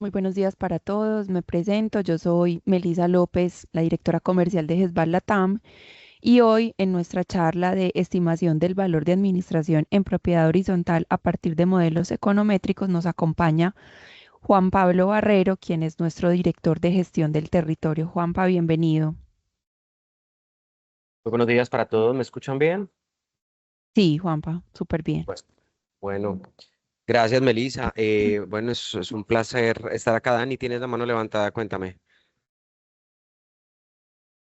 Muy buenos días para todos. Me presento. Yo soy Melisa López, la directora comercial de Gesval Latam, y hoy en nuestra charla de estimación del valor de administración en propiedad horizontal a partir de modelos econométricos nos acompaña Juan Pablo Barrero, quien es nuestro director de gestión del territorio. Juanpa, bienvenido. Muy buenos días para todos, ¿me escuchan bien? Sí, Juanpa, súper bien. Pues bueno, gracias Melissa. Bueno, es un placer estar acá. Dani, tienes la mano levantada, cuéntame.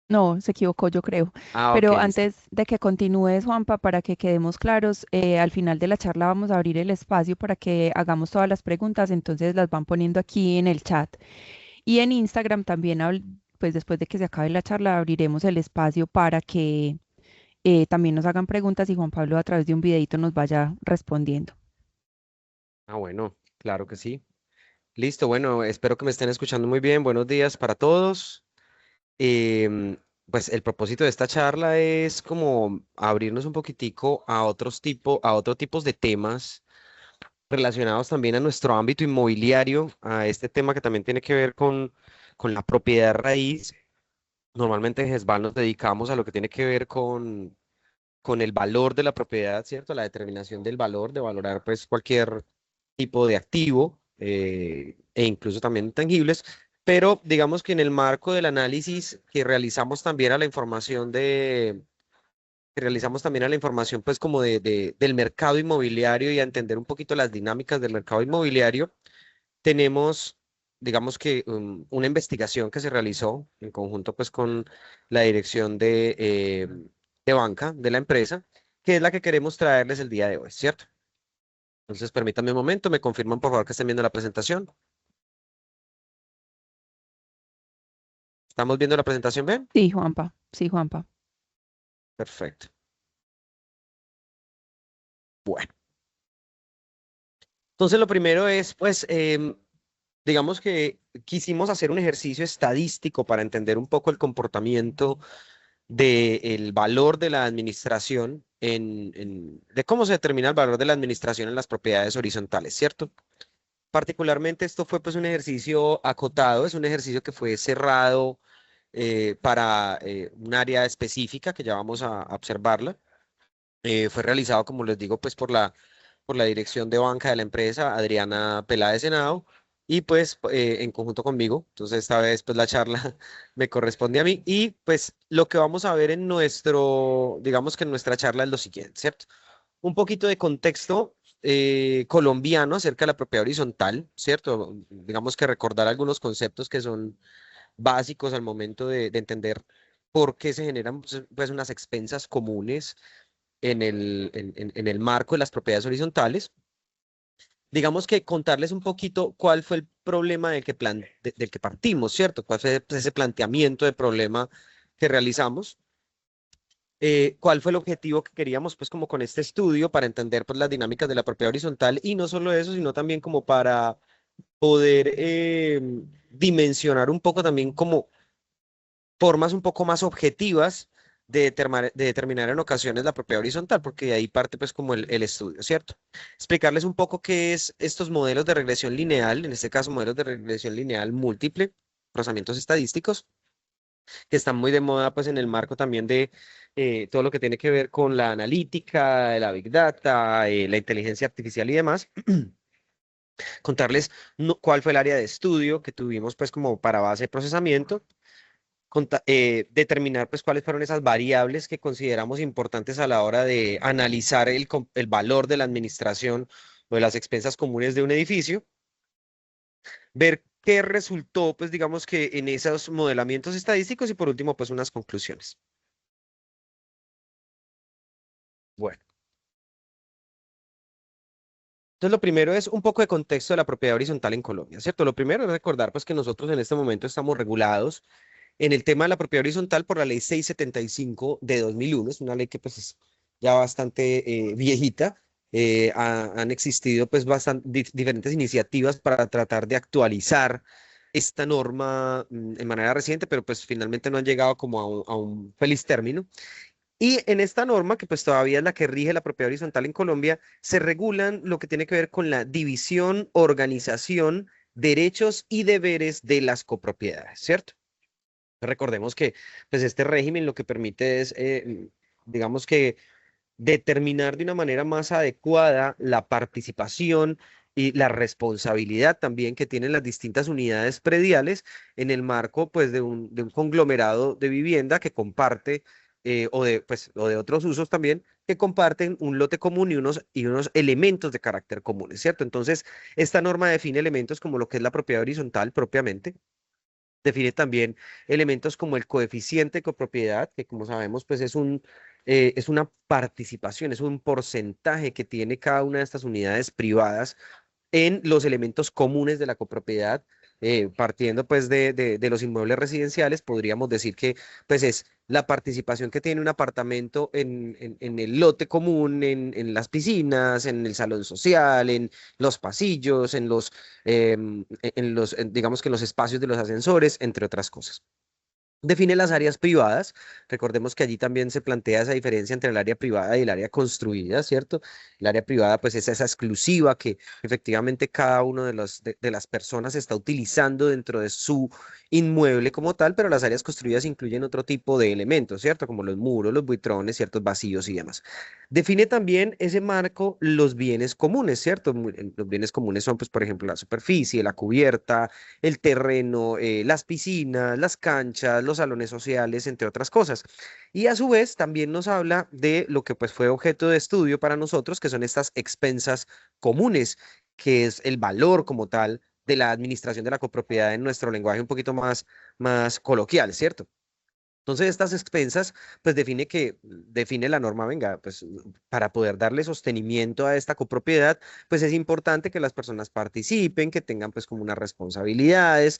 No, se equivocó, yo creo. Ah, ok, Pero listo. antes de que continúes, Juanpa, para que quedemos claros, al final de la charla vamos a abrir el espacio para que hagamos todas las preguntas, entonces las van poniendo aquí en el chat. Y en Instagram también, pues después de que se acabe la charla, abriremos el espacio para que también nos hagan preguntas y Juan Pablo a través de un videito nos vaya respondiendo. Ah, bueno, claro que sí. Listo, bueno, espero que me estén escuchando muy bien. Buenos días para todos. Em, pues el propósito de esta charla es como abrirnos un poquitico a otros tipos de temas relacionados también a nuestro ámbito inmobiliario, a este tema que también tiene que ver con la propiedad raíz. Normalmente en GESBAL nos dedicamos a lo que tiene que ver con el valor de la propiedad, ¿cierto? La determinación del valor, de valorar pues cualquier tipo de activo e incluso también intangibles, pero digamos que en el marco del análisis que realizamos también a la información que realizamos también a la información pues como del mercado inmobiliario y a entender un poquito las dinámicas del mercado inmobiliario, tenemos, digamos que una investigación que se realizó en conjunto pues con la dirección de banca de la empresa, que es la que queremos traerles el día de hoy, ¿cierto? Entonces, permítanme un momento, me confirman por favor que estén viendo la presentación. ¿Estamos viendo la presentación bien? Sí, Juanpa, sí, Juanpa. Perfecto. Bueno, entonces lo primero es, pues, digamos que quisimos hacer un ejercicio estadístico para entender un poco el comportamiento del valor de la administración de cómo se determina el valor de la administración en las propiedades horizontales, ¿cierto? Particularmente esto fue pues un ejercicio acotado, es un ejercicio que fue cerrado para un área específica que ya vamos a observarla. Fue realizado, como les digo, pues por la dirección de banca de la empresa, Adriana Peláez Henao, y pues en conjunto conmigo. Entonces esta vez pues la charla me corresponde a mí y pues lo que vamos a ver en digamos que en nuestra charla es lo siguiente, ¿cierto? Un poquito de contexto colombiano acerca de la propiedad horizontal, ¿cierto? Digamos que recordar algunos conceptos que son básicos al momento de entender por qué se generan pues unas expensas comunes en el marco de las propiedades horizontales. Digamos que contarles un poquito cuál fue el problema del que partimos, ¿cierto? ¿Cuál fue pues, ese planteamiento de problema que realizamos? ¿Cuál fue el objetivo que queríamos, pues, como con este estudio para entender, pues, las dinámicas de la propiedad horizontal? Y no solo eso, sino también como para poder dimensionar un poco también como formas un poco más objetivas de determinar en ocasiones la propiedad horizontal, porque de ahí parte pues como el estudio, ¿cierto? Explicarles un poco qué es estos modelos de regresión lineal, en este caso modelos de regresión lineal múltiple, procesamientos estadísticos, que están muy de moda pues en el marco también de todo lo que tiene que ver con la analítica, la big data, la inteligencia artificial y demás. Contarles cuál fue el área de estudio que tuvimos pues como para base de procesamiento, determinar pues cuáles fueron esas variables que consideramos importantes a la hora de analizar el valor de la administración o de las expensas comunes de un edificio, ver qué resultó pues digamos que en esos modelamientos estadísticos y por último pues unas conclusiones. Bueno, entonces lo primero es un poco de contexto de la propiedad horizontal en Colombia, ¿cierto? Lo primero es recordar pues que nosotros en este momento estamos regulados en el tema de la propiedad horizontal por la ley 675 de 2001. Es una ley que pues es ya bastante viejita. Han existido pues diferentes iniciativas para tratar de actualizar esta norma en manera reciente, pero pues finalmente no han llegado como a un feliz término. Y en esta norma, que pues todavía es la que rige la propiedad horizontal en Colombia, se regulan lo que tiene que ver con la división, organización derechos y deberes de las copropiedades, ¿cierto? Recordemos que pues este régimen lo que permite es, digamos que determinar de una manera más adecuada la participación y la responsabilidad también que tienen las distintas unidades prediales en el marco pues de un conglomerado de vivienda que comparte o de otros usos también que comparten un lote común y unos elementos de carácter comunes, ¿cierto? Entonces, esta norma define elementos como lo que es la propiedad horizontal propiamente. Define también elementos como el coeficiente de copropiedad, que como sabemos, pues es una participación, es un porcentaje que tiene cada una de estas unidades privadas en los elementos comunes de la copropiedad, partiendo pues de los inmuebles residenciales, podríamos decir que pues es la participación que tiene un apartamento en el lote común, en las piscinas, en el salón social, en los pasillos, digamos que en los espacios de los ascensores, entre otras cosas. Define las áreas privadas. Recordemos que allí también se plantea esa diferencia entre el área privada y el área construida, ¿cierto? El área privada, pues, es esa exclusiva que efectivamente cada uno de las personas está utilizando dentro de su inmueble como tal, pero las áreas construidas incluyen otro tipo de elementos, ¿cierto? Como los muros, los buitrones, ciertos vacíos y demás. Define también ese marco los bienes comunes, ¿cierto? Los bienes comunes son, pues, por ejemplo, la superficie, la cubierta, el terreno, las piscinas, las canchas, los salones sociales, entre otras cosas. Y a su vez también nos habla de lo que pues fue objeto de estudio para nosotros, que son estas expensas comunes, que es el valor como tal de la administración de la copropiedad en nuestro lenguaje un poquito más coloquial, ¿cierto? Entonces, estas expensas, pues define la norma, venga, pues para poder darle sostenimiento a esta copropiedad, pues es importante que las personas participen, que tengan pues como unas responsabilidades.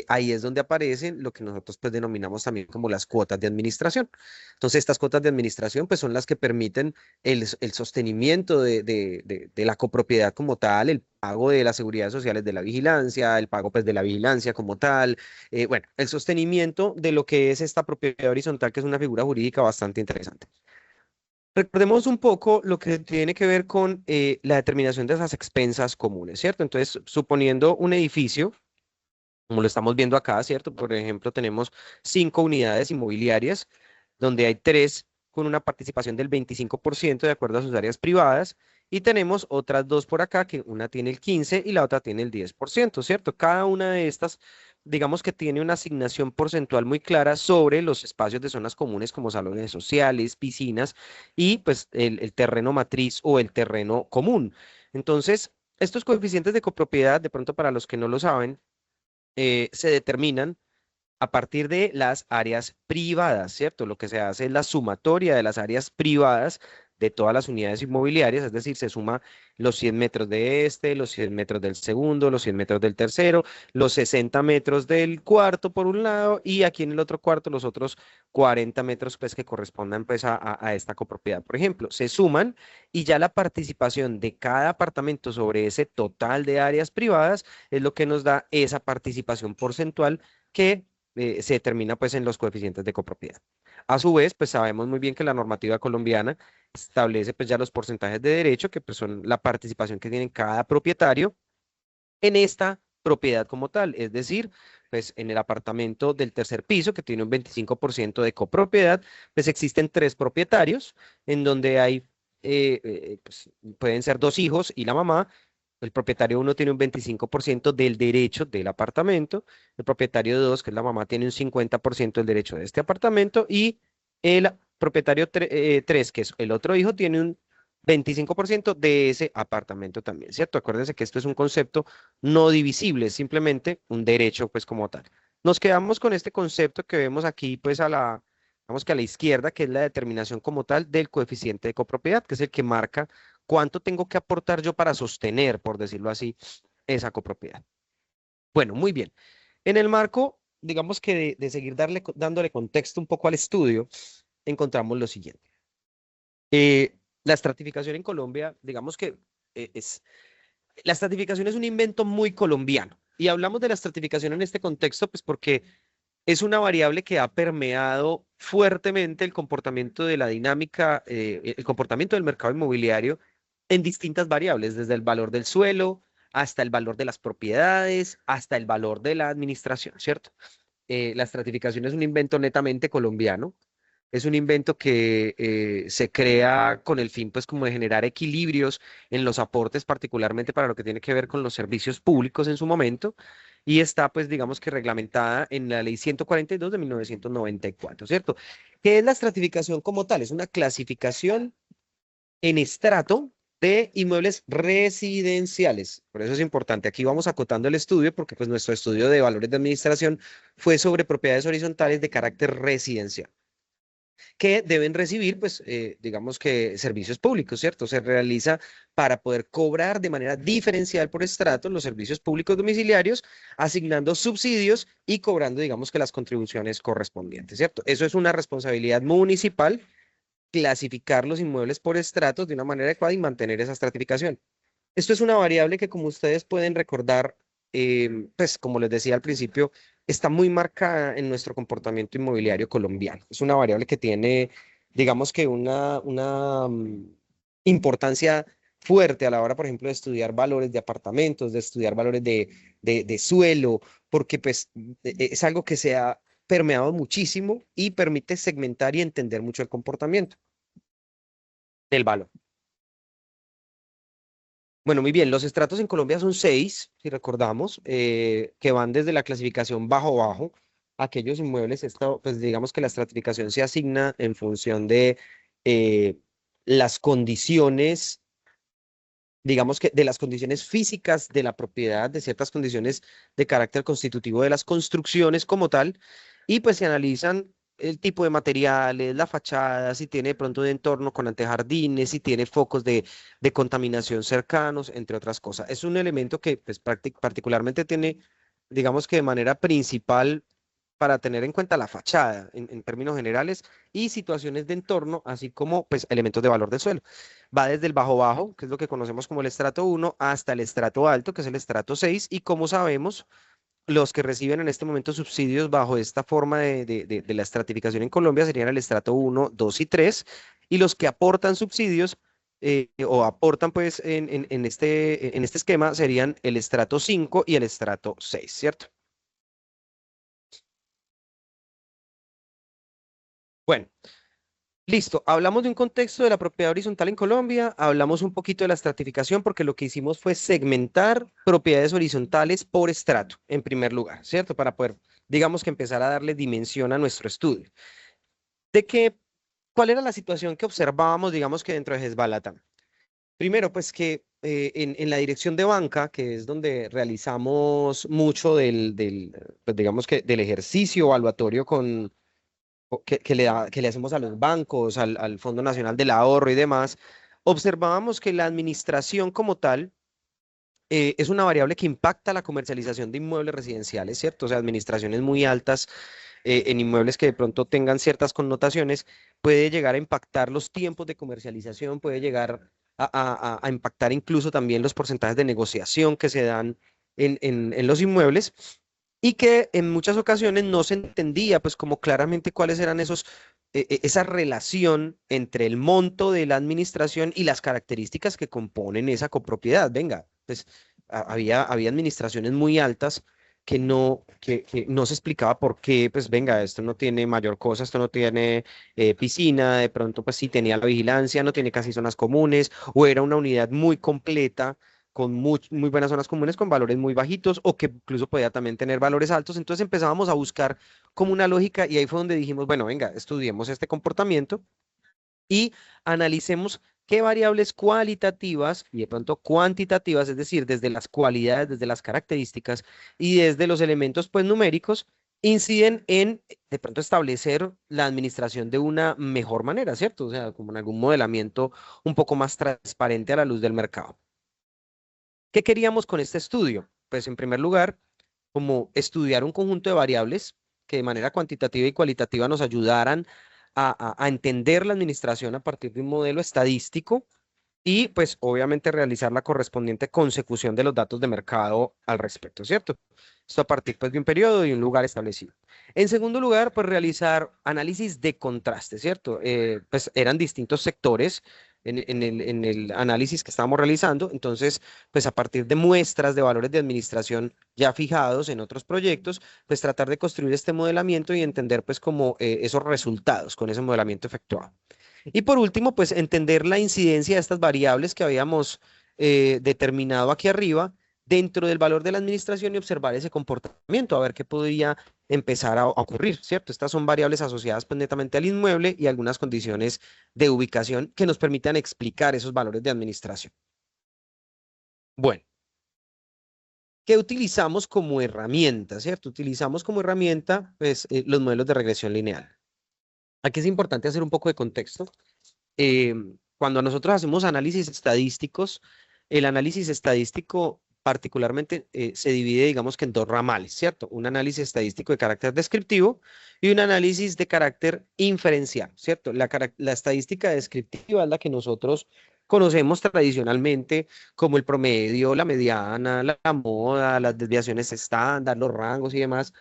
Ahí es donde aparecen lo que nosotros pues denominamos también como las cuotas de administración. Entonces, estas cuotas de administración pues son las que permiten el sostenimiento de la copropiedad como tal, el pago de las seguridades sociales de la vigilancia, el pago pues de la vigilancia como tal, bueno, el sostenimiento de lo que es esta propiedad horizontal, que es una figura jurídica bastante interesante. Recordemos un poco lo que tiene que ver con la determinación de esas expensas comunes, ¿cierto? Entonces, suponiendo un edificio, como lo estamos viendo acá, ¿cierto? Por ejemplo, tenemos 5 unidades inmobiliarias, donde hay 3 con una participación del 25% de acuerdo a sus áreas privadas, y tenemos otras 2 por acá, que una tiene el 15% y la otra tiene el 10%, ¿cierto? Cada una de estas, digamos que tiene una asignación porcentual muy clara sobre los espacios de zonas comunes como salones sociales, piscinas y pues el terreno matriz o el terreno común. Entonces, estos coeficientes de copropiedad, de pronto para los que no lo saben, se determinan a partir de las áreas privadas, ¿cierto? Lo que se hace es la sumatoria de las áreas privadas de todas las unidades inmobiliarias, es decir, se suma los 100 metros de este, los 100 metros del segundo, los 100 metros del tercero, los 60 metros del cuarto por un lado y aquí en el otro cuarto los otros 40 metros pues que correspondan pues a esta copropiedad. Por ejemplo, se suman y ya la participación de cada apartamento sobre ese total de áreas privadas es lo que nos da esa participación porcentual que se determina pues en los coeficientes de copropiedad. A su vez, pues sabemos muy bien que la normativa colombiana establece pues ya los porcentajes de derecho, que pues son la participación que tiene cada propietario en esta propiedad como tal, es decir, pues en el apartamento del tercer piso, que tiene un 25% de copropiedad, pues existen 3 propietarios, en donde hay, pues, pueden ser 2 hijos y la mamá. El propietario uno tiene un 25% del derecho del apartamento, el propietario 2, que es la mamá, tiene un 50% del derecho de este apartamento y el propietario 3, que es el otro hijo, tiene un 25% de ese apartamento también, ¿cierto? Acuérdense que esto es un concepto no divisible, es simplemente un derecho, pues como tal. Nos quedamos con este concepto que vemos aquí, pues vamos que a la izquierda, que es la determinación como tal del coeficiente de copropiedad, que es el que marca cuánto tengo que aportar yo para sostener, por decirlo así, esa copropiedad. Bueno, muy bien. En el marco, digamos que de seguir dándole contexto un poco al estudio, encontramos lo siguiente. La estratificación en Colombia, digamos que es la estratificación es un invento muy colombiano. Y hablamos de la estratificación en este contexto, pues porque es una variable que ha permeado fuertemente el comportamiento de la dinámica, el comportamiento del mercado inmobiliario en distintas variables, desde el valor del suelo hasta el valor de las propiedades, hasta el valor de la administración, ¿cierto? La estratificación es un invento netamente colombiano. Es un invento que se crea con el fin, pues, como de generar equilibrios en los aportes, particularmente para lo que tiene que ver con los servicios públicos en su momento, y está, pues, digamos que reglamentada en la Ley 142 de 1994, ¿cierto? ¿Qué es la estratificación como tal? Es una clasificación en estrato de inmuebles residenciales. Por eso es importante. Aquí vamos acotando el estudio porque pues nuestro estudio de valores de administración fue sobre propiedades horizontales de carácter residencial que deben recibir, pues, digamos que servicios públicos, ¿cierto? Se realiza para poder cobrar de manera diferencial por estrato los servicios públicos domiciliarios, asignando subsidios y cobrando, digamos que las contribuciones correspondientes, ¿cierto? Eso es una responsabilidad municipal, clasificar los inmuebles por estratos de una manera adecuada y mantener esa estratificación. Esto es una variable que, como ustedes pueden recordar, pues como les decía al principio, está muy marcada en nuestro comportamiento inmobiliario colombiano. Es una variable que tiene, digamos que una importancia fuerte a la hora, por ejemplo, de estudiar valores de apartamentos, de estudiar valores de suelo, porque pues es algo que se ha permeado muchísimo y permite segmentar y entender mucho el comportamiento del valor. Bueno, muy bien, los estratos en Colombia son seis, si recordamos, que van desde la clasificación bajo-bajo, aquellos inmuebles, pues digamos que la estratificación se asigna en función de eh, las condiciones, digamos que de las condiciones físicas de la propiedad, de ciertas condiciones de carácter constitutivo de las construcciones como tal, y pues se analizan el tipo de materiales, la fachada, si tiene de pronto de entorno con antejardines, si tiene focos de contaminación cercanos, entre otras cosas. Es un elemento que pues particularmente tiene, digamos que de manera principal para tener en cuenta la fachada en términos generales y situaciones de entorno, así como pues elementos de valor del suelo. Va desde el bajo bajo, que es lo que conocemos como el estrato 1, hasta el estrato alto, que es el estrato 6, y como sabemos, los que reciben en este momento subsidios bajo esta forma de la estratificación en Colombia serían el estrato 1, 2 y 3, y los que aportan subsidios o aportan pues en este esquema serían el estrato 5 y el estrato 6, ¿cierto? Bueno. Listo, hablamos de un contexto de la propiedad horizontal en Colombia, hablamos un poquito de la estratificación porque lo que hicimos fue segmentar propiedades horizontales por estrato, en primer lugar, ¿cierto? Para poder, digamos que empezar a darle dimensión a nuestro estudio. ¿De qué, cuál era la situación que observábamos, digamos que dentro de Gesbalata? Primero, pues que en la dirección de banca, que es donde realizamos mucho pues digamos que del ejercicio evaluatorio que le hacemos a los bancos, al Fondo Nacional del Ahorro y demás, observábamos que la administración como tal es una variable que impacta la comercialización de inmuebles residenciales, ¿cierto? O sea, administraciones muy altas en inmuebles que de pronto tengan ciertas connotaciones, puede llegar a impactar los tiempos de comercialización, puede llegar a impactar incluso también los porcentajes de negociación que se dan en los inmuebles y que en muchas ocasiones no se entendía pues como claramente cuáles eran esa relación entre el monto de la administración y las características que componen esa copropiedad. Venga, pues había administraciones muy altas que no se explicaba por qué, pues venga, esto no tiene mayor cosa, esto no tiene piscina, de pronto pues sí tenía la vigilancia, no tiene casi zonas comunes, o era una unidad muy completa con muy buenas zonas comunes con valores muy bajitos o que incluso podía también tener valores altos. Entonces empezábamos a buscar como una lógica y ahí fue donde dijimos, bueno, venga, estudiemos este comportamiento y analicemos qué variables cualitativas y de pronto cuantitativas, es decir, desde las cualidades, desde las características y desde los elementos pues numéricos, inciden en de pronto establecer la administración de una mejor manera, ¿cierto? O sea, como en algún modelamiento un poco más transparente a la luz del mercado. ¿Qué queríamos con este estudio? Pues en primer lugar, como estudiar un conjunto de variables que de manera cuantitativa y cualitativa nos ayudaran a entender la administración a partir de un modelo estadístico y pues obviamente realizar la correspondiente consecución de los datos de mercado al respecto, ¿cierto? Esto a partir pues de un periodo y un lugar establecido. En segundo lugar, pues realizar análisis de contraste, ¿cierto? Pues eran distintos sectores, en el análisis que estábamos realizando. Entonces, pues a partir de muestras de valores de administración ya fijados en otros proyectos, pues tratar de construir este modelamiento y entender pues como esos resultados con ese modelamiento efectuado. Y por último, pues entender la incidencia de estas variables que habíamos determinado aquí arriba dentro del valor de la administración y observar ese comportamiento, a ver qué podría empezar a ocurrir, ¿cierto? Estas son variables asociadas pues netamente al inmueble y algunas condiciones de ubicación que nos permitan explicar esos valores de administración. Bueno, ¿qué utilizamos como herramienta, ¿cierto? Utilizamos como herramienta pues los modelos de regresión lineal. Aquí es importante hacer un poco de contexto. eh, Cuando nosotros hacemos análisis estadísticos, el análisis estadístico particularmente se divide, digamos que en dos ramales, ¿cierto? Un análisis estadístico de carácter descriptivo y un análisis de carácter inferencial, ¿cierto? La estadística descriptiva es la que nosotros conocemos tradicionalmente como el promedio, la mediana, la moda, las desviaciones estándar, los rangos y demás,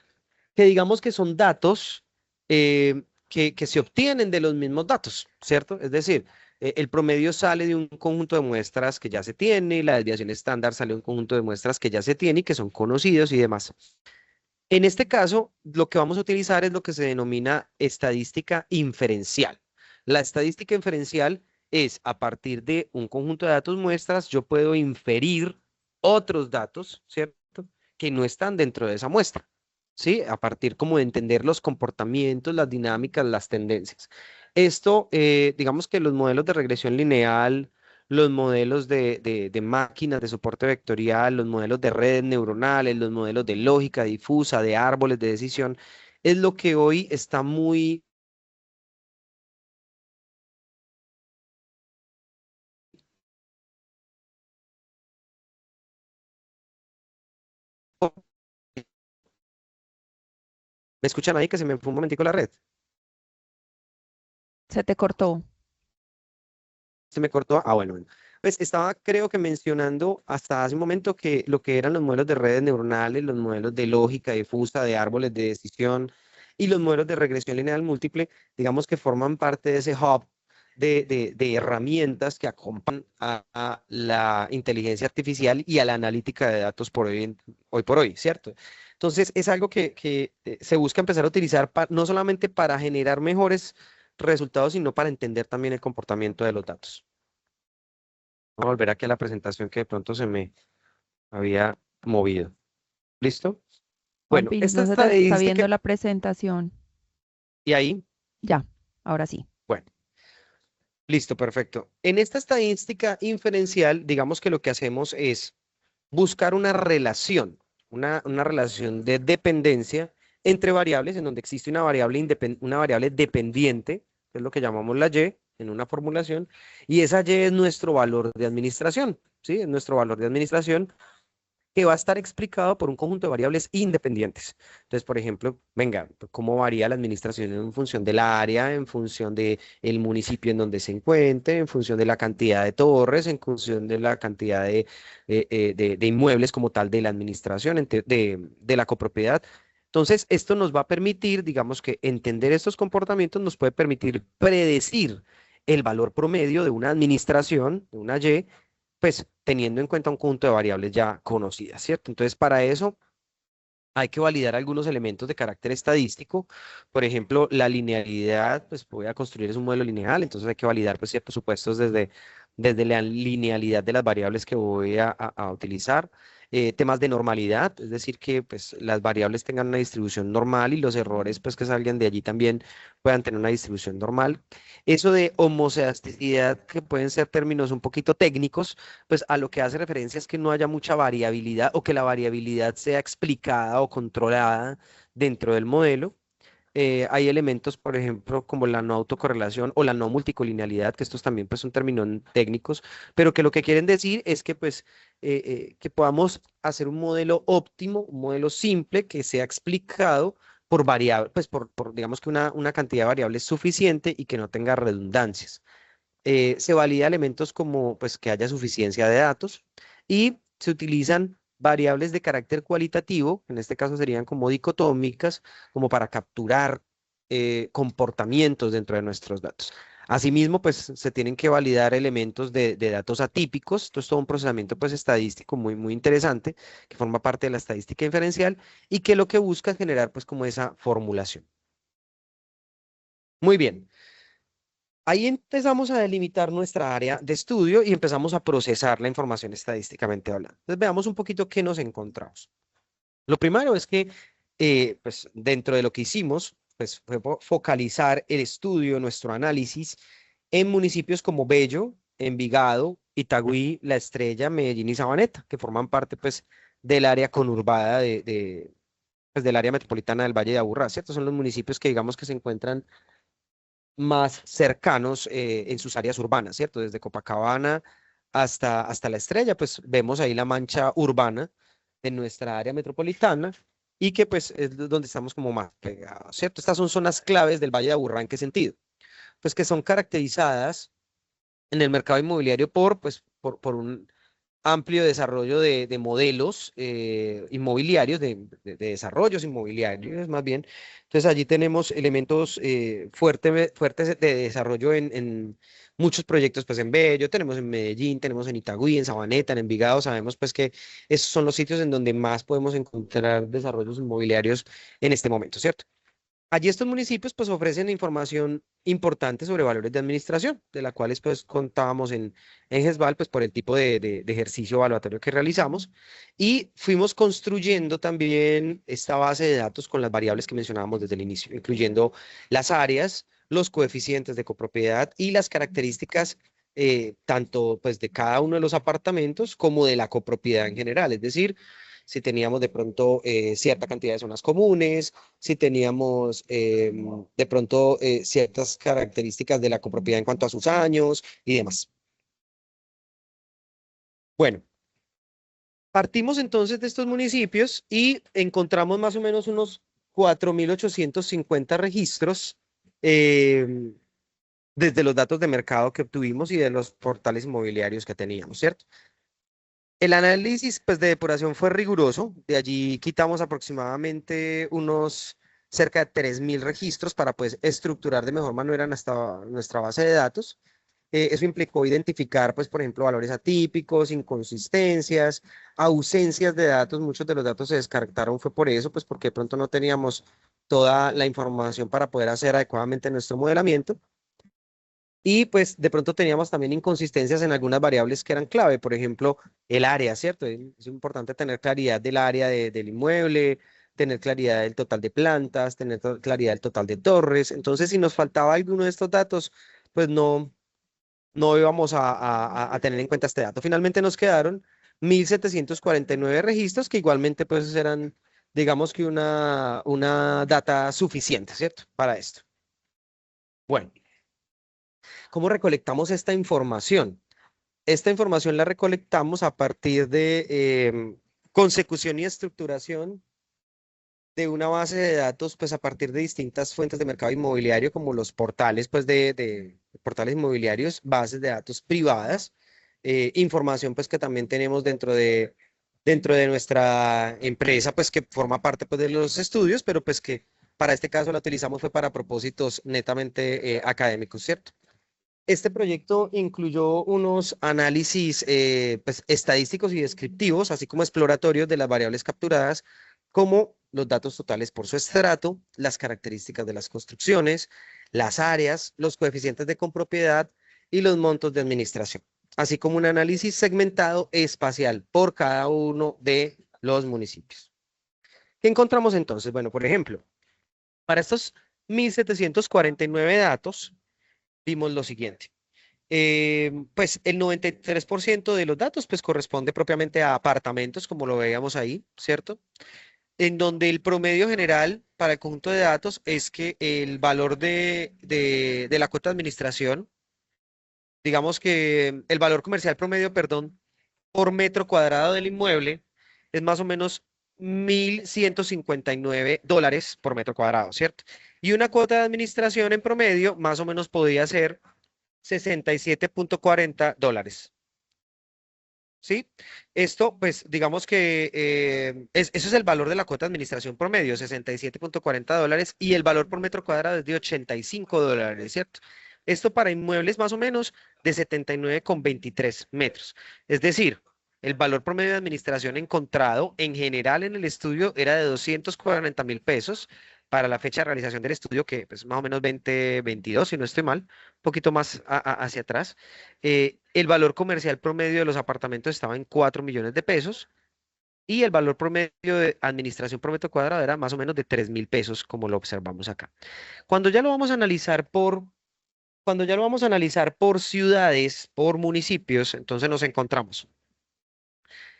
que digamos que son datos que se obtienen de los mismos datos, ¿cierto? Es decir, el promedio sale de un conjunto de muestras que ya se tiene, la desviación estándar sale de un conjunto de muestras que ya se tiene y que son conocidos y demás. En este caso, lo que vamos a utilizar es lo que se denomina estadística inferencial. La estadística inferencial es a partir de un conjunto de datos muestras, yo puedo inferir otros datos, ¿cierto? Que no están dentro de esa muestra. ¿Sí? A partir como de entender los comportamientos, las dinámicas, las tendencias. Esto, digamos que los modelos de regresión lineal, los modelos de máquinas de soporte vectorial, los modelos de redes neuronales, los modelos de lógica difusa, de árboles de decisión, es lo que hoy está muy... ¿Me escuchan ahí que se me fue un momentico la red? Se te cortó. Se me cortó. Ah, bueno, bueno. Pues estaba, creo que mencionando hasta hace un momento que lo que eran los modelos de redes neuronales, los modelos de lógica difusa, de árboles de decisión y los modelos de regresión lineal múltiple, digamos que forman parte de ese hub de herramientas que acompañan a la inteligencia artificial y a la analítica de datos por hoy por hoy, ¿cierto? Entonces, es algo que se busca empezar a utilizar no solamente para generar mejores resultados, sino para entender también el comportamiento de los datos. Vamos a volver aquí a la presentación que de pronto se me había movido. ¿Listo? Bueno, Juanpi, esta no se te está viendo estadística, la presentación. y ahí, Ya, ahora sí. bueno, listo, perfecto. En esta estadística inferencial, digamos que lo que hacemos es buscar una relación, una relación de dependencia entre variables, en donde existe una variable dependiente, que es lo que llamamos la Y en una formulación, y esa Y es nuestro valor de administración, ¿sí? Es nuestro valor de administración que va a estar explicado por un conjunto de variables independientes. Entonces, por ejemplo, venga, cómo varía la administración en función del área, en función del municipio en donde se encuentre, en función de la cantidad de torres, en función de la cantidad de inmuebles como tal de la administración, de la copropiedad. Entonces, esto nos va a permitir, digamos que entender estos comportamientos nos puede permitir predecir el valor promedio de una administración, de una Y, pues teniendo en cuenta un conjunto de variables ya conocidas, ¿cierto? Entonces, para eso hay que validar algunos elementos de carácter estadístico. Por ejemplo, la linealidad, pues voy a construir es un modelo lineal, entonces hay que validar pues, ciertos supuestos desde la linealidad de las variables que voy a utilizar. Temas de normalidad, es decir, que pues, las variables tengan una distribución normal y los errores pues, que salgan de allí también puedan tener una distribución normal. Eso de homocedasticidad, que pueden ser términos un poquito técnicos, pues a lo que hace referencia es que no haya mucha variabilidad o que la variabilidad sea explicada o controlada dentro del modelo. Hay elementos, por ejemplo, como la no autocorrelación o la no multicolinealidad, que estos también pues, son términos técnicos, pero que lo que quieren decir es que, pues, que podamos hacer un modelo óptimo, un modelo simple que sea explicado por variable, pues digamos que una cantidad de variables suficiente y que no tenga redundancias. Se valida elementos como pues, que haya suficiencia de datos y se utilizan variables de carácter cualitativo, en este caso serían como dicotómicas, como para capturar comportamientos dentro de nuestros datos. Asimismo, pues se tienen que validar elementos de datos atípicos. Esto es todo un procesamiento pues estadístico muy interesante que forma parte de la estadística inferencial y que lo que busca es generar pues como esa formulación. Muy bien. Ahí empezamos a delimitar nuestra área de estudio y empezamos a procesar la información estadísticamente hablando. Entonces veamos un poquito qué nos encontramos. Lo primero es que, pues, dentro de lo que hicimos, pues, fue focalizar el estudio, nuestro análisis, en municipios como Bello, Envigado, Itagüí, La Estrella, Medellín y Sabaneta, que forman parte, pues, del área conurbada pues, del área metropolitana del Valle de Aburrá, ¿cierto? Son los municipios que digamos que se encuentran más cercanos en sus áreas urbanas, ¿cierto? Desde Copacabana hasta La Estrella, pues vemos ahí la mancha urbana en nuestra área metropolitana y que pues es donde estamos como más pegados, ¿cierto? Estas son zonas claves del Valle de Aburrá, ¿en qué sentido? Pues que son caracterizadas en el mercado inmobiliario por un amplio desarrollo de modelos inmobiliarios, de desarrollos inmobiliarios más bien. Entonces allí tenemos elementos fuertes de desarrollo en muchos proyectos, pues en Bello, tenemos en Medellín, tenemos en Itagüí, en Sabaneta, en Envigado, sabemos pues que esos son los sitios en donde más podemos encontrar desarrollos inmobiliarios en este momento, ¿cierto? Allí estos municipios pues ofrecen información importante sobre valores de administración, de la cuales pues contábamos en GESVAL pues por el tipo de ejercicio evaluatorio que realizamos y fuimos construyendo también esta base de datos con las variables que mencionábamos desde el inicio, incluyendo las áreas, los coeficientes de copropiedad y las características tanto pues de cada uno de los apartamentos como de la copropiedad en general, es decir, si teníamos de pronto cierta cantidad de zonas comunes, si teníamos de pronto ciertas características de la copropiedad en cuanto a sus años y demás. Bueno, partimos entonces de estos municipios y encontramos más o menos unos 4.850 registros eh, desde los datos de mercado que obtuvimos y de los portales inmobiliarios que teníamos, ¿cierto? El análisis pues, de depuración fue riguroso. De allí quitamos aproximadamente unos cerca de 3.000 registros para pues, estructurar de mejor manera nuestra base de datos. Eso implicó identificar, pues, por ejemplo, valores atípicos, inconsistencias, ausencias de datos. Muchos de los datos se descartaron fue por eso, pues porque de pronto no teníamos toda la información para poder hacer adecuadamente nuestro modelamiento. Y pues de pronto teníamos también inconsistencias en algunas variables que eran clave, por ejemplo, el área, ¿cierto? Es importante tener claridad del área del inmueble, tener claridad del total de plantas, tener claridad del total de torres. Entonces, si nos faltaba alguno de estos datos, pues no íbamos a tener en cuenta este dato. Finalmente nos quedaron 1.749 registros que igualmente pues eran, digamos que una data suficiente, ¿cierto? Para esto. Bueno. ¿Cómo recolectamos esta información? Esta información la recolectamos a partir de consecución y estructuración de una base de datos, pues a partir de distintas fuentes de mercado inmobiliario, como los portales, pues de portales inmobiliarios, bases de datos privadas, información, pues que también tenemos dentro de nuestra empresa, pues que forma parte, pues de los estudios, pero pues que para este caso la utilizamos fue para propósitos netamente académicos, ¿cierto? Este proyecto incluyó unos análisis pues, estadísticos y descriptivos, así como exploratorios de las variables capturadas, como los datos totales por su estrato, las características de las construcciones, las áreas, los coeficientes de compropiedad y los montos de administración, así como un análisis segmentado espacial por cada uno de los municipios. ¿Qué encontramos entonces? Bueno, por ejemplo, para estos 1.749 datos, vimos lo siguiente. Pues el 93% de los datos pues corresponde propiamente a apartamentos, como lo veíamos ahí, ¿cierto? En donde el promedio general para el conjunto de datos es que el valor de la cuota de administración, digamos que el valor comercial promedio, perdón, por metro cuadrado del inmueble es más o menos $1.159 por metro cuadrado, ¿cierto? Y una cuota de administración en promedio más o menos podría ser $67.40. ¿Sí? Esto, pues, digamos que eso es el valor de la cuota de administración promedio, $67.40, y el valor por metro cuadrado es de $85, ¿cierto? Esto para inmuebles más o menos de 79,23 metros. Es decir, el valor promedio de administración encontrado en general en el estudio era de 240.000 pesos para la fecha de realización del estudio, que es más o menos 2022, si no estoy mal, un poquito más hacia atrás. El valor comercial promedio de los apartamentos estaba en 4 millones de pesos y el valor promedio de administración por metro cuadrado era más o menos de 3.000 pesos, como lo observamos acá. Cuando ya lo vamos a analizar cuando ya lo vamos a analizar por ciudades, por municipios, entonces nos encontramos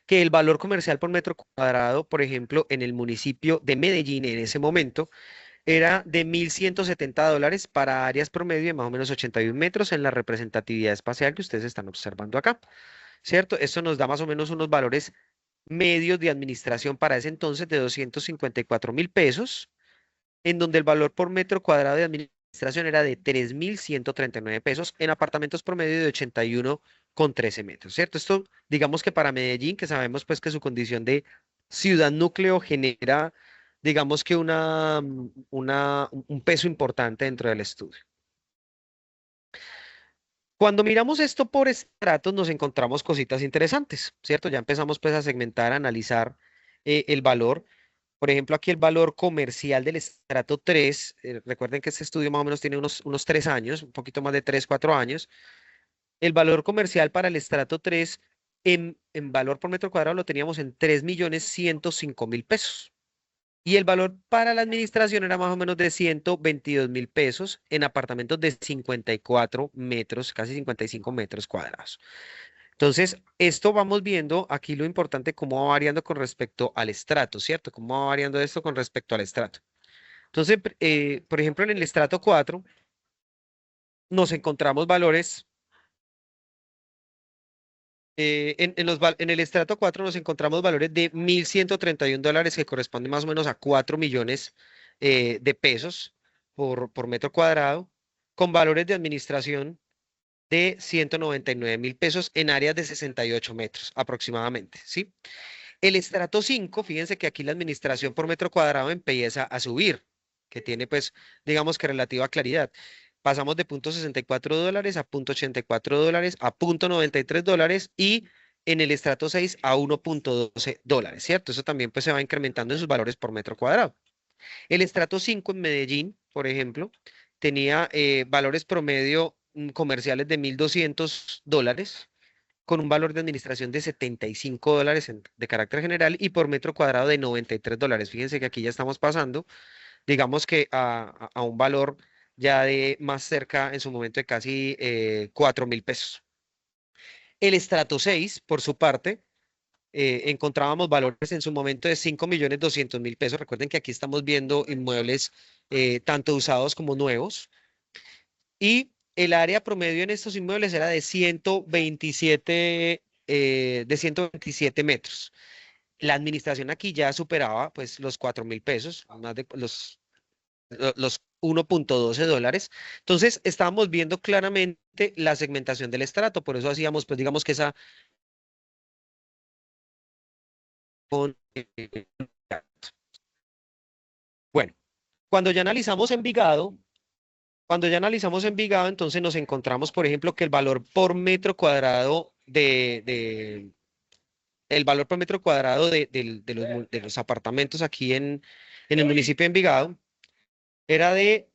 que el valor comercial por metro cuadrado, por ejemplo, en el municipio de Medellín en ese momento, era de $1.170 para áreas promedio de más o menos 81 metros en la representatividad espacial que ustedes están observando acá, ¿cierto? Esto nos da más o menos unos valores medios de administración para ese entonces de 254.000 pesos, en donde el valor por metro cuadrado de administración era de 3.139 pesos en apartamentos promedio de 81,13 metros, ¿cierto? Esto, digamos que para Medellín, que sabemos pues que su condición de ciudad núcleo genera, digamos que un peso importante dentro del estudio. Cuando miramos esto por estratos, nos encontramos cositas interesantes, ¿cierto? Ya empezamos pues a segmentar, a analizar el valor. Por ejemplo, aquí el valor comercial del estrato 3, recuerden que este estudio más o menos tiene unos 3 años, un poquito más de 3, 4 años. El valor comercial para el estrato 3 en valor por metro cuadrado lo teníamos en 3.105.000 pesos. Y el valor para la administración era más o menos de 122.000 pesos en apartamentos de 54 metros, casi 55 metros cuadrados. Entonces, esto vamos viendo aquí lo importante, cómo va variando con respecto al estrato, ¿cierto? Cómo va variando esto con respecto al estrato. Entonces, por ejemplo, en el estrato 4 nos encontramos valores, en el estrato 4 nos encontramos valores de $1.131 que corresponden más o menos a 4 millones de pesos por metro cuadrado, con valores de administración de 199.000 pesos en áreas de 68 metros aproximadamente, ¿sí? El estrato 5, fíjense que aquí la administración por metro cuadrado empieza a subir, que tiene pues, digamos que relativa claridad. Pasamos de $0.64 a $0.84 a $0.93 y en el estrato 6 a $1.12, ¿cierto? Eso también pues se va incrementando en sus valores por metro cuadrado. El estrato 5 en Medellín, por ejemplo, tenía valores promedio comerciales de $1.200 con un valor de administración de $75 de carácter general y por metro cuadrado de $93. Fíjense que aquí ya estamos pasando, digamos que a un valor ya de más cerca en su momento de casi 4.000 pesos. El estrato 6, por su parte, encontrábamos valores en su momento de 5.200.000 pesos. Recuerden que aquí estamos viendo inmuebles tanto usados como nuevos. Y el área promedio en estos inmuebles era de 127 metros. La administración aquí ya superaba pues los 4.000 pesos, más de los $1.12. Entonces estábamos viendo claramente la segmentación del estrato, por eso hacíamos pues digamos que esa con bueno, cuando ya analizamos Envigado, entonces nos encontramos, por ejemplo, que el valor por metro cuadrado el valor por metro cuadrado de los apartamentos aquí en el municipio de Envigado era de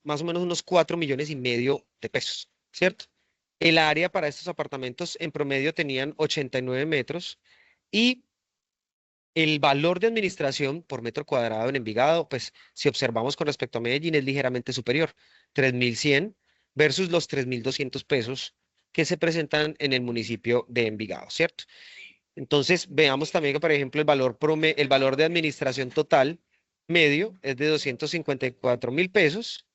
más o menos unos 4,5 millones de pesos, ¿cierto? El área para estos apartamentos en promedio tenían 89 metros y el valor de administración por metro cuadrado en Envigado, pues si observamos con respecto a Medellín, es ligeramente superior, 3.100 versus los 3.200 pesos que se presentan en el municipio de Envigado, ¿cierto? Entonces, veamos también que, por ejemplo, el valor de administración total medio es de 254.000 pesos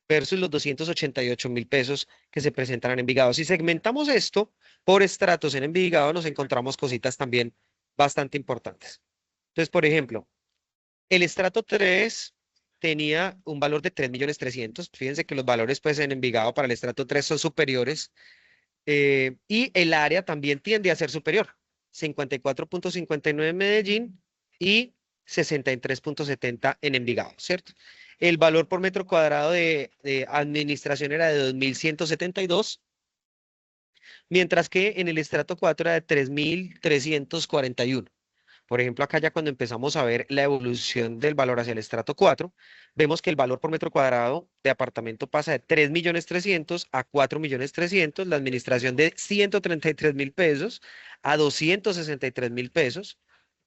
versus los 288.000 pesos que se presentan en Envigado. Si segmentamos esto por estratos en Envigado, nos encontramos cositas también bastante importantes. Entonces, por ejemplo, el estrato 3 tenía un valor de 3.300.000. Fíjense que los valores pues en Envigado para el estrato 3 son superiores y el área también tiende a ser superior. 54,59 en Medellín y 63,70 en Envigado, ¿cierto? El valor por metro cuadrado de administración era de 2.172, mientras que en el estrato 4 era de 3.341. Por ejemplo, acá ya cuando empezamos a ver la evolución del valor hacia el estrato 4, vemos que el valor por metro cuadrado de apartamento pasa de 3.300.000 a 4.300.000, la administración de 133.000 pesos a 263.000 pesos,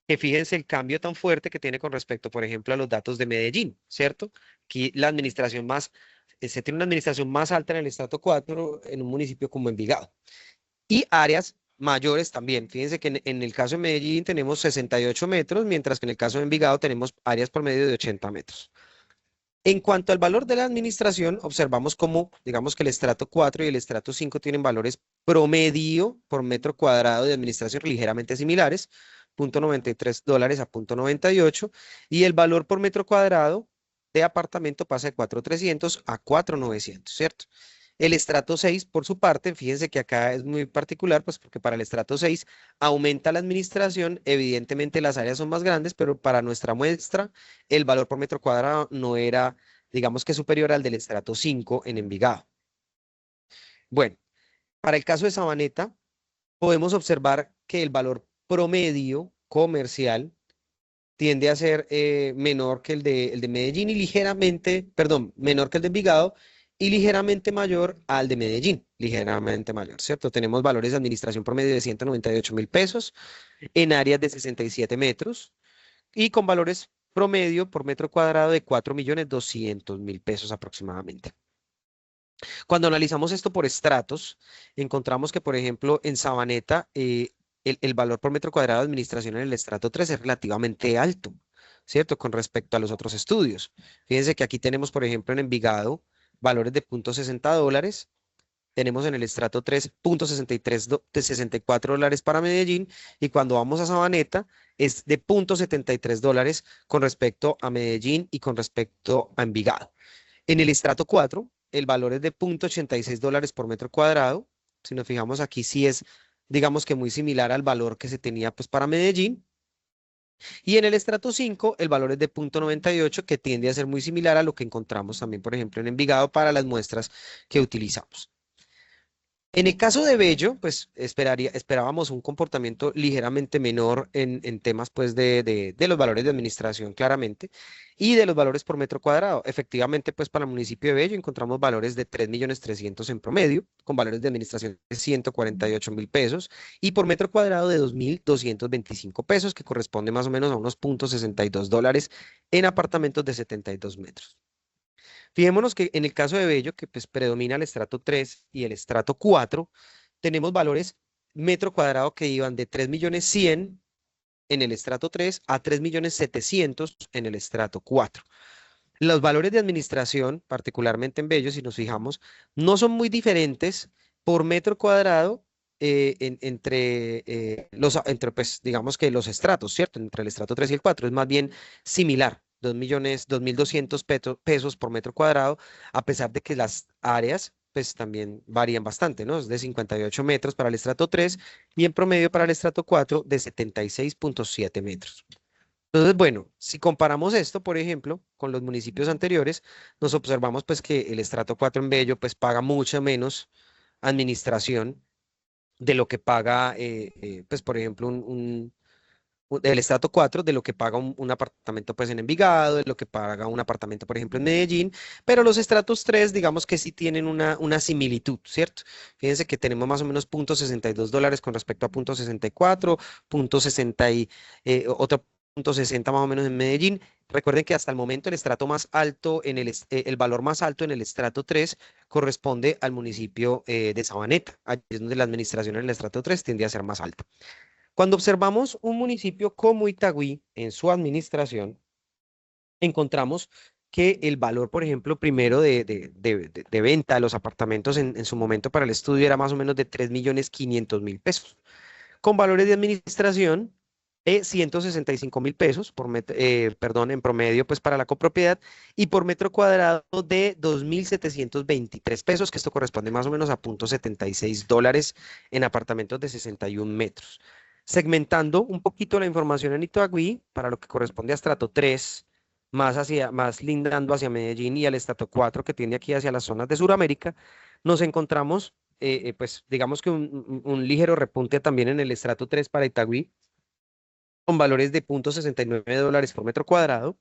que fíjense el cambio tan fuerte que tiene con respecto, por ejemplo, a los datos de Medellín, ¿cierto? Aquí la administración se tiene una administración más alta en el estrato 4 en un municipio como Envigado. Y áreas mayores también. Fíjense que en el caso de Medellín tenemos 68 metros, mientras que en el caso de Envigado tenemos áreas por medio de 80 metros. En cuanto al valor de la administración, observamos cómo, digamos que el estrato 4 y el estrato 5 tienen valores promedio por metro cuadrado de administración ligeramente similares, $0.93 a $0.98, y el valor por metro cuadrado de apartamento pasa de 4.300 a 4.900, ¿cierto? El estrato 6, por su parte, fíjense que acá es muy particular, pues porque para el estrato 6 aumenta la administración, evidentemente las áreas son más grandes, pero para nuestra muestra el valor por metro cuadrado no era, digamos que superior al del estrato 5 en Envigado. Bueno, para el caso de Sabaneta, podemos observar que el valor promedio comercial tiende a ser menor que el de Medellín y ligeramente, perdón, menor que el de Envigado y ligeramente mayor al de Medellín, ligeramente mayor, ¿cierto? Tenemos valores de administración promedio de 198.000 pesos en áreas de 67 metros y con valores promedio por metro cuadrado de 4.200.000 pesos aproximadamente. Cuando analizamos esto por estratos, encontramos que, por ejemplo, en Sabaneta, el valor por metro cuadrado de administración en el estrato 3 es relativamente alto, ¿cierto? Con respecto a los otros estudios. Fíjense que aquí tenemos, por ejemplo, en Envigado, valores de $0.60, tenemos en el estrato 3 $0.63 de $64 para Medellín, y cuando vamos a Sabaneta es de $0.73 con respecto a Medellín y con respecto a Envigado. En el estrato 4, el valor es de $0.86 por metro cuadrado. Si nos fijamos aquí, sí es, digamos que muy similar al valor que se tenía pues para Medellín. Y en el estrato 5, el valor es de $0.98, que tiende a ser muy similar a lo que encontramos también, por ejemplo, en Envigado para las muestras que utilizamos. En el caso de Bello, pues esperábamos un comportamiento ligeramente menor en temas pues de los valores de administración claramente y de los valores por metro cuadrado. Efectivamente, pues para el municipio de Bello encontramos valores de 3.300.000 en promedio, con valores de administración de 148.000 pesos y por metro cuadrado de 2.225 pesos, que corresponde más o menos a unos $0.62 en apartamentos de 72 metros. Fijémonos que en el caso de Bello, que pues predomina el estrato 3 y el estrato 4, tenemos valores metro cuadrado que iban de 3.100.000 en el estrato 3 a 3.700.000 en el estrato 4. Los valores de administración, particularmente en Bello, si nos fijamos, no son muy diferentes por metro cuadrado entre, pues, digamos que los estratos, ¿cierto? Entre el estrato 3 y el 4, es más bien similar, 2.200.000 pesos por metro cuadrado, a pesar de que las áreas, pues, también varían bastante, ¿no? Es de 58 metros para el estrato 3 y en promedio para el estrato 4 de 76.7 metros. Entonces, bueno, si comparamos esto, por ejemplo, con los municipios anteriores, nos observamos pues que el estrato 4 en Bello pues paga mucha menos administración de lo que paga, pues por ejemplo, el estrato 4 de lo que paga un apartamento pues en Envigado, de lo que paga un apartamento, por ejemplo, en Medellín, pero los estratos 3 digamos que sí tienen una similitud, ¿cierto? Fíjense que tenemos más o menos $0.62 con respecto a $0.64, .60 y otro .60 más o menos en Medellín. Recuerden que hasta el momento el estrato más alto, el valor más alto en el estrato 3 corresponde al municipio de Sabaneta. Allí es donde la administración en el estrato 3 tiende a ser más alta. Cuando observamos un municipio como Itagüí en su administración, encontramos que el valor, por ejemplo, primero de venta de los apartamentos en su momento para el estudio era más o menos de 3.500.000 pesos, con valores de administración de 165.000 pesos perdón, en promedio, pues para la copropiedad, y por metro cuadrado de 2.723 pesos, que esto corresponde más o menos a $0.76 en apartamentos de 61 metros. Segmentando un poquito la información en Itagüí, para lo que corresponde a estrato 3, más lindando hacia Medellín y al estrato 4 que tiende aquí hacia las zonas de Sudamérica, nos encontramos, pues digamos que un ligero repunte también en el estrato 3 para Itagüí, con valores de $0.69 por metro cuadrado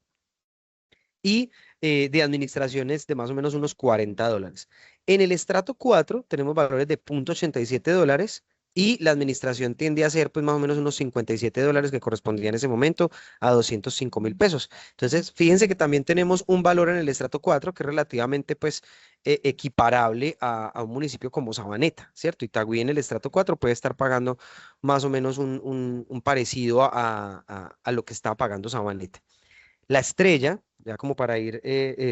y de administraciones de más o menos unos $40. En el estrato 4 tenemos valores de $0.87 y la administración tiende a ser pues más o menos unos $57 que correspondían en ese momento a 205.000 pesos. Entonces, fíjense que también tenemos un valor en el estrato 4 que es relativamente pues equiparable a un municipio como Sabaneta, ¿cierto? Itagüí en el estrato 4 puede estar pagando más o menos un parecido a lo que está pagando Sabaneta. La estrella, ya como para ir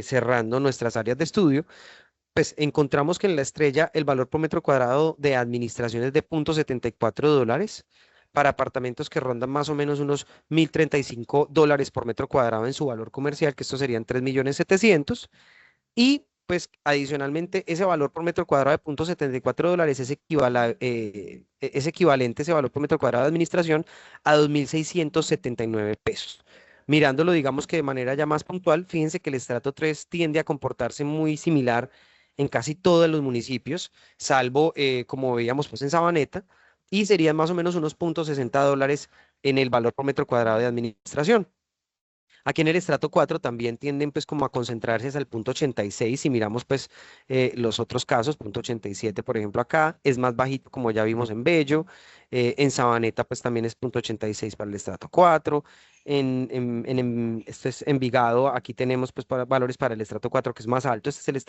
cerrando nuestras áreas de estudio, pues encontramos que en la estrella el valor por metro cuadrado de administración es de $0.74 para apartamentos que rondan más o menos unos $1.035 por metro cuadrado en su valor comercial, que estos serían 3.700.000. Y pues adicionalmente ese valor por metro cuadrado de $0.74 es equivalente ese valor por metro cuadrado de administración a 2.679 pesos. Mirándolo, digamos que de manera ya más puntual, fíjense que el estrato 3 tiende a comportarse muy similar en casi todos los municipios, salvo como veíamos pues en Sabaneta, y serían más o menos unos $0.60 en el valor por metro cuadrado de administración. Aquí en el estrato 4 también tienden pues como a concentrarse hasta el .86. Si miramos pues los otros casos, .87 por ejemplo acá, es más bajito como ya vimos en Bello, en Sabaneta pues también es .86 para el estrato 4, esto es Envigado, aquí tenemos pues valores para el estrato 4 que es más alto, este es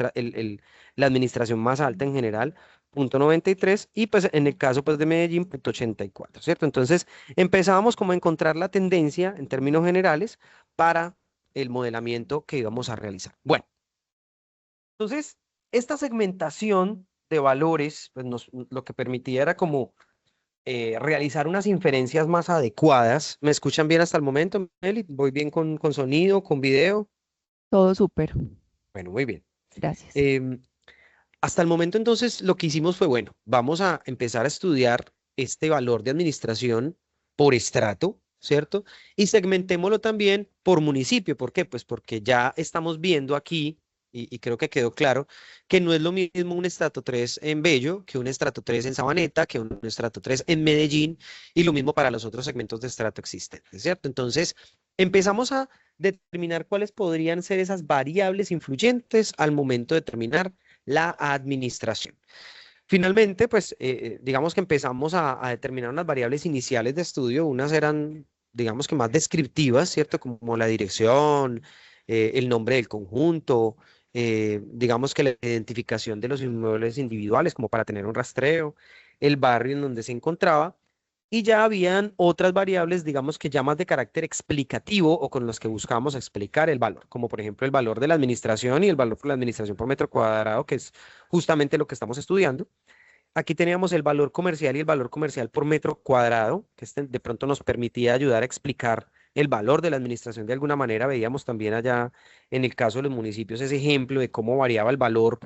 la administración más alta en general, .93 y pues en el caso pues de Medellín .84, ¿cierto? Entonces empezábamos como a encontrar la tendencia en términos generales para el modelamiento que íbamos a realizar. Bueno, entonces, esta segmentación de valores, pues lo que permitía era como realizar unas inferencias más adecuadas. ¿Me escuchan bien hasta el momento, Meli? ¿Voy bien con sonido, con video? Todo súper. Bueno, muy bien. Gracias. Em, Hasta el momento, entonces, lo que hicimos fue, bueno, vamos a empezar a estudiar este valor de administración por estrato, ¿cierto? Y segmentémoslo también por municipio. ¿Por qué? Pues porque ya estamos viendo aquí, y creo que quedó claro, que no es lo mismo un estrato 3 en Bello, que un estrato 3 en Sabaneta, que un estrato 3 en Medellín, y lo mismo para los otros segmentos de estrato existentes, ¿cierto? Entonces, empezamos a determinar cuáles podrían ser esas variables influyentes al momento de determinar la administración. Finalmente, pues digamos que empezamos a determinar unas variables iniciales de estudio. Unas eran, digamos que más descriptivas, ¿cierto? Como la dirección, el nombre del conjunto, digamos que la identificación de los inmuebles individuales, como para tener un rastreo, el barrio en donde se encontraba. Y ya habían otras variables, digamos que ya más de carácter explicativo o con los que buscábamos explicar el valor, como por ejemplo el valor de la administración y el valor por la administración por metro cuadrado, que es justamente lo que estamos estudiando. Aquí teníamos el valor comercial y el valor comercial por metro cuadrado, que este de pronto nos permitía ayudar a explicar el valor de la administración de alguna manera. Veíamos también allá en el caso de los municipios ese ejemplo de cómo variaba el valor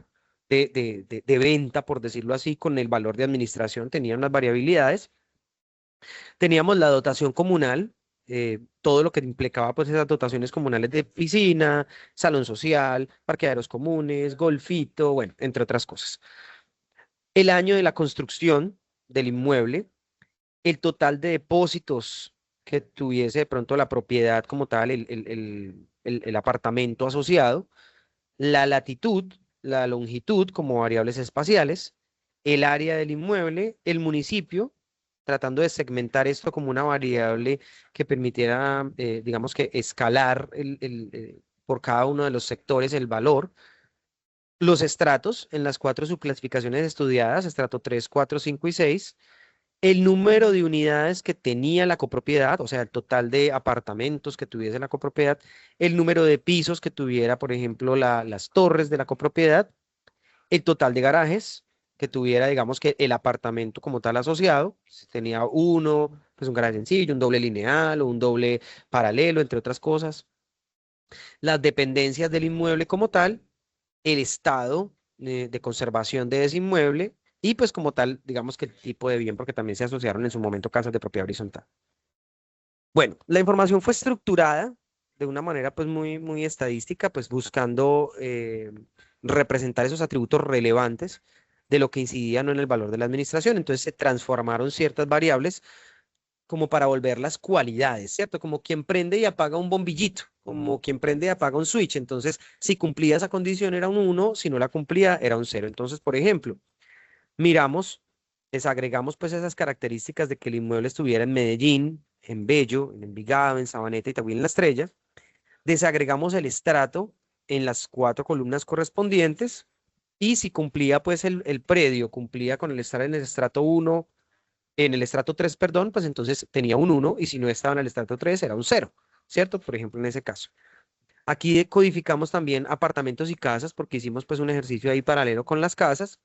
de venta, por decirlo así, con el valor de administración, tenía unas variabilidades. Teníamos la dotación comunal, todo lo que implicaba pues esas dotaciones comunales de piscina, salón social, parqueaderos comunes, golfito, bueno, entre otras cosas. El año de la construcción del inmueble, el total de depósitos que tuviese de pronto la propiedad como tal, el apartamento asociado, la latitud, la longitud como variables espaciales, el área del inmueble, el municipio, tratando de segmentar esto como una variable que permitiera, digamos que escalar por cada uno de los sectores el valor, los estratos en las cuatro subclasificaciones estudiadas, estrato 3, 4, 5 y 6, el número de unidades que tenía la copropiedad, o sea, el total de apartamentos que tuviese la copropiedad, el número de pisos que tuviera, por ejemplo, las torres de la copropiedad, el total de garajes que tuviera, digamos que el apartamento como tal asociado, si tenía uno, pues un garaje sencillo, un doble lineal o un doble paralelo, entre otras cosas, las dependencias del inmueble como tal, el estado de conservación de ese inmueble y pues como tal, digamos que el tipo de bien, porque también se asociaron en su momento casas de propiedad horizontal. Bueno, la información fue estructurada de una manera pues muy estadística, pues buscando representar esos atributos relevantes de lo que incidía no en el valor de la administración. Entonces se transformaron ciertas variables como para volverlas cualidades, ¿cierto? Como quien prende y apaga un bombillito, como quien prende y apaga un switch. Entonces, si cumplía esa condición era un 1, si no la cumplía era un 0. Entonces, por ejemplo, miramos, desagregamos pues esas características de que el inmueble estuviera en Medellín, en Bello, en Envigado, en Sabaneta, Itagüí, en La Estrella. Desagregamos el estrato en las 4 columnas correspondientes y si cumplía pues el predio, cumplía con el estar en el estrato 1, en el estrato 3, perdón, pues entonces tenía un 1 y si no estaba en el estrato 3 era un 0, ¿cierto? Por ejemplo, en ese caso. Aquí codificamos también apartamentos y casas porque hicimos pues un ejercicio ahí paralelo con las casas.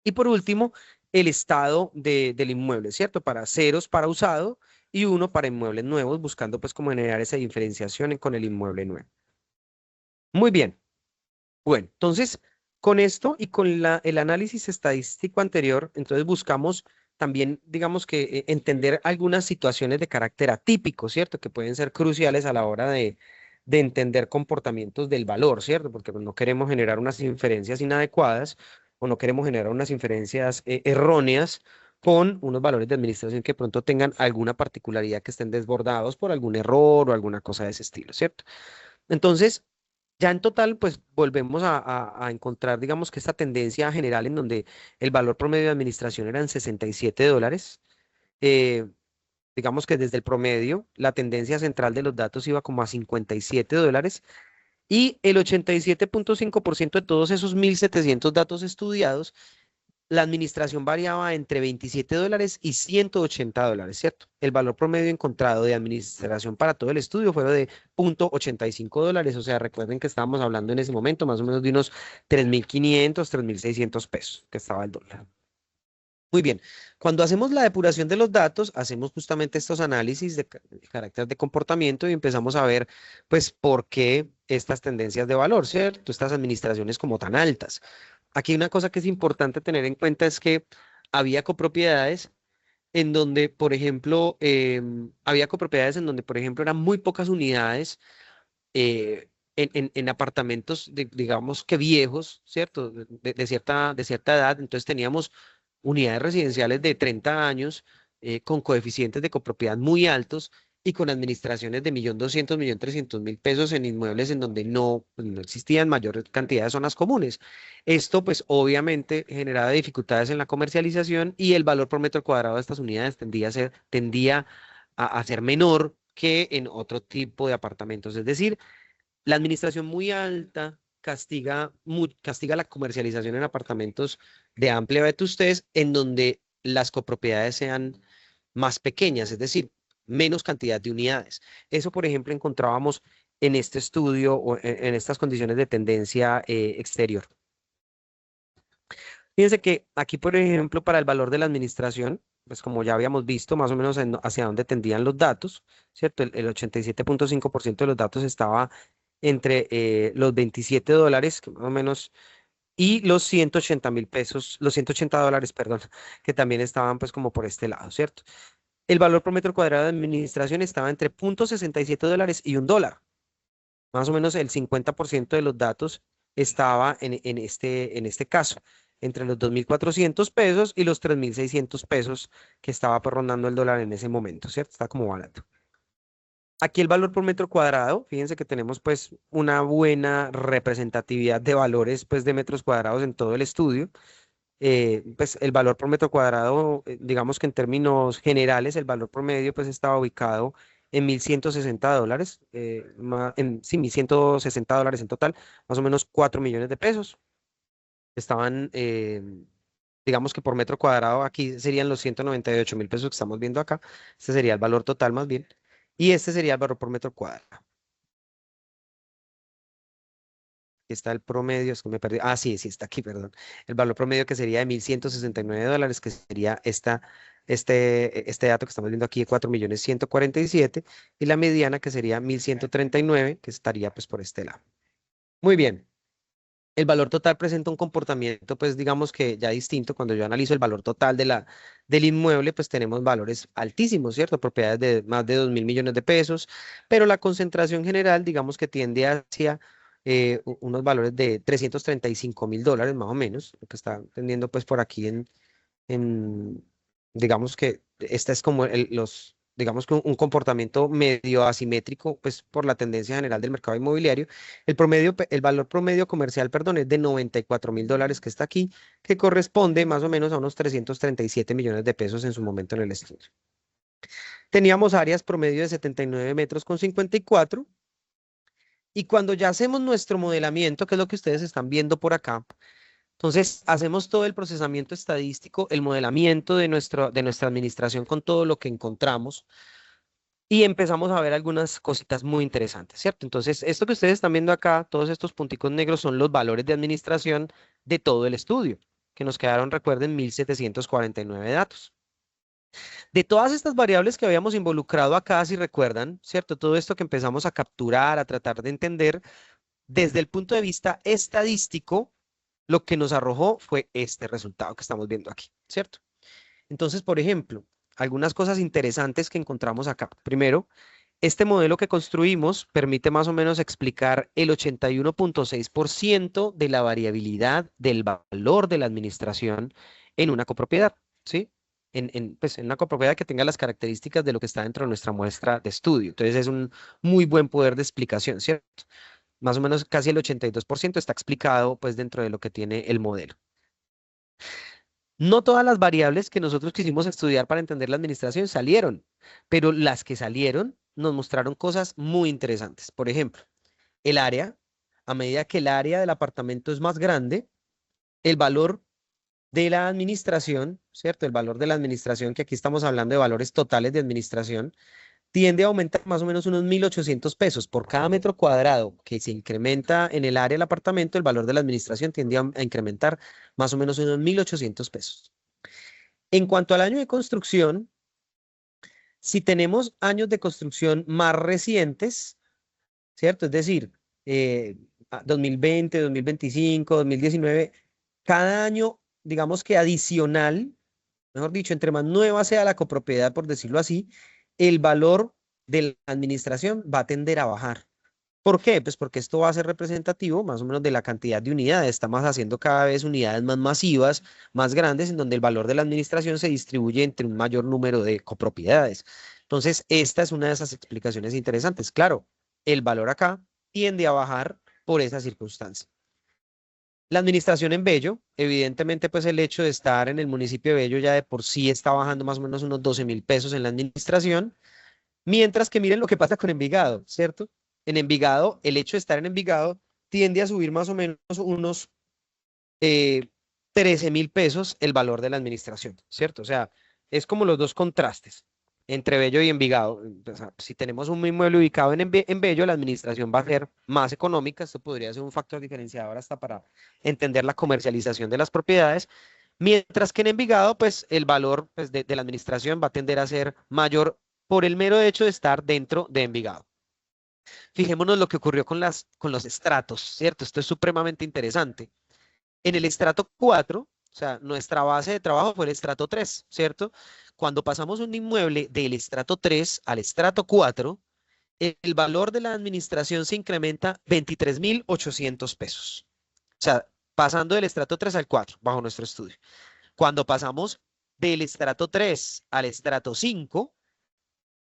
Y por último, el estado del inmueble, ¿cierto? Para ceros para usado y 1 para inmuebles nuevos, buscando pues como generar esa diferenciación con el inmueble nuevo. Muy bien. Bueno, entonces, con esto y con el análisis estadístico anterior, entonces buscamos también, digamos que, entender algunas situaciones de carácter atípico, ¿cierto? Que pueden ser cruciales a la hora de entender comportamientos del valor, ¿cierto? Porque pues, no queremos generar unas inferencias inadecuadas o no queremos generar unas inferencias erróneas con unos valores de administración que pronto tengan alguna particularidad que estén desbordados por algún error o alguna cosa de ese estilo, ¿cierto? Entonces, ya en total, pues volvemos a encontrar, digamos que esta tendencia general en donde el valor promedio de administración eran $67. eh, digamos que desde el promedio, la tendencia central de los datos iba como a $57 y el 87,5% de todos esos 1.700 datos estudiados la administración variaba entre $27 y $180, ¿cierto? El valor promedio encontrado de administración para todo el estudio fue de $0.85, o sea, recuerden que estábamos hablando en ese momento más o menos de unos 3.500, 3.600 pesos que estaba el dólar. Muy bien, cuando hacemos la depuración de los datos, hacemos justamente estos análisis de carácter de comportamiento y empezamos a ver, pues, por qué estas tendencias de valor, ¿cierto? Estas administraciones como tan altas. Aquí una cosa que es importante tener en cuenta es que había copropiedades en donde, por ejemplo, había copropiedades en donde, por ejemplo, eran muy pocas unidades en apartamentos, digamos que viejos, ¿cierto? De cierta edad. Entonces teníamos unidades residenciales de 30 años con coeficientes de copropiedad muy altos y con administraciones de 1.200.000, 1.300.000 pesos en inmuebles en donde no, pues, no existían mayor cantidad de zonas comunes. Esto, pues, obviamente generaba dificultades en la comercialización y el valor por metro cuadrado de estas unidades tendía a ser menor que en otro tipo de apartamentos. Es decir, la administración muy alta castiga la comercialización en apartamentos de amplia vetustez en donde las copropiedades sean más pequeñas, es decir, menos cantidad de unidades. Eso, por ejemplo, encontrábamos en este estudio o en estas condiciones de tendencia exterior. Fíjense que aquí, por ejemplo, para el valor de la administración, pues como ya habíamos visto más o menos hacia dónde tendían los datos, ¿cierto? El 87,5% de los datos estaba entre los $27, que más o menos, y los 180.000 pesos, los $180, perdón, que también estaban pues como por este lado, ¿cierto? El valor por metro cuadrado de administración estaba entre $0.67 y $1. Más o menos el 50% de los datos estaba en este caso, entre los 2.400 pesos y los 3.600 pesos que estaba pues, rondando el dólar en ese momento, ¿cierto? Está como barato. Aquí el valor por metro cuadrado, fíjense que tenemos pues una buena representatividad de valores pues de metros cuadrados en todo el estudio. Pues el valor por metro cuadrado, digamos que en términos generales, el valor promedio pues estaba ubicado en $1.160, sí, $1.160 en total, más o menos 4 millones de pesos. Estaban, digamos que por metro cuadrado, aquí serían los 198.000 pesos que estamos viendo acá. Este sería el valor total más bien. Y este sería el valor por metro cuadrado. Aquí está el promedio, es que me perdí. Ah, sí, sí, está aquí, perdón. El valor promedio que sería de $1.169, que sería este dato que estamos viendo aquí de 4.147.000, y la mediana que sería 1.139, que estaría pues por este lado. Muy bien. El valor total presenta un comportamiento, pues digamos que ya distinto. Cuando yo analizo el valor total del inmueble, pues tenemos valores altísimos, ¿cierto? Propiedades de más de 2.000 millones de pesos, pero la concentración general, digamos que tiende hacia unos valores de 335.000 dólares más o menos, lo que está tendiendo pues por aquí en, digamos que esta es como digamos que un comportamiento medio asimétrico, pues por la tendencia general del mercado inmobiliario. El valor promedio comercial, perdón, es de 94.000 dólares que está aquí, que corresponde más o menos a unos 337 millones de pesos en su momento en el estudio. Teníamos áreas promedio de 79 metros con 54. Y cuando ya hacemos nuestro modelamiento, que es lo que ustedes están viendo por acá, entonces, hacemos todo el procesamiento estadístico, el modelamiento de nuestra administración con todo lo que encontramos y empezamos a ver algunas cositas muy interesantes, ¿cierto? Entonces, esto que ustedes están viendo acá, todos estos punticos negros son los valores de administración de todo el estudio, que nos quedaron, recuerden, 1.749 datos. De todas estas variables que habíamos involucrado acá, si recuerdan, ¿cierto? Todo esto que empezamos a capturar, a tratar de entender, desde el punto de vista estadístico, lo que nos arrojó fue este resultado que estamos viendo aquí, ¿cierto? Entonces, por ejemplo, algunas cosas interesantes que encontramos acá. Primero, este modelo que construimos permite más o menos explicar el 81.6% de la variabilidad del valor de la administración en una copropiedad, ¿sí? Pues en una copropiedad que tenga las características de lo que está dentro de nuestra muestra de estudio. Entonces, es un muy buen poder de explicación, ¿cierto? Más o menos casi el 82% está explicado pues dentro de lo que tiene el modelo. No todas las variables que nosotros quisimos estudiar para entender la administración salieron, pero las que salieron nos mostraron cosas muy interesantes. Por ejemplo, el área, a medida que el área del apartamento es más grande, el valor de la administración, ¿cierto? El valor de la administración, que aquí estamos hablando de valores totales de administración, tiende a aumentar más o menos unos 1.800 pesos por cada metro cuadrado que se incrementa en el área del apartamento. El valor de la administración tiende a incrementar más o menos unos 1.800 pesos. En cuanto al año de construcción, si tenemos años de construcción más recientes, ¿cierto? Es decir, 2020, 2025, 2019, cada año, digamos que adicional, mejor dicho, entre más nueva sea la copropiedad, por decirlo así, el valor de la administración va a tender a bajar. ¿Por qué? Pues porque esto va a ser representativo más o menos de la cantidad de unidades. Estamos haciendo cada vez unidades más masivas, más grandes, en donde el valor de la administración se distribuye entre un mayor número de copropiedades. Entonces, esta es una de esas explicaciones interesantes. Claro, el valor acá tiende a bajar por esa circunstancia. La administración en Bello, evidentemente, pues el hecho de estar en el municipio de Bello ya de por sí está bajando más o menos unos 12.000 pesos en la administración. Mientras que miren lo que pasa con Envigado, ¿cierto? En Envigado, el hecho de estar en Envigado tiende a subir más o menos unos 13.000 pesos el valor de la administración, ¿cierto? O sea, es como los dos contrastes entre Bello y Envigado. O sea, si tenemos un inmueble ubicado en Bello, la administración va a ser más económica. Esto podría ser un factor diferenciador hasta para entender la comercialización de las propiedades. Mientras que en Envigado, pues el valor pues, de la administración va a tender a ser mayor por el mero hecho de estar dentro de Envigado. Fijémonos lo que ocurrió con los estratos, ¿cierto? Esto es supremamente interesante. En el estrato 4, o sea, nuestra base de trabajo fue el estrato 3, ¿cierto? Cuando pasamos un inmueble del estrato 3 al estrato 4, el valor de la administración se incrementa 23.800 pesos. O sea, pasando del estrato 3 al 4, bajo nuestro estudio. Cuando pasamos del estrato 3 al estrato 5,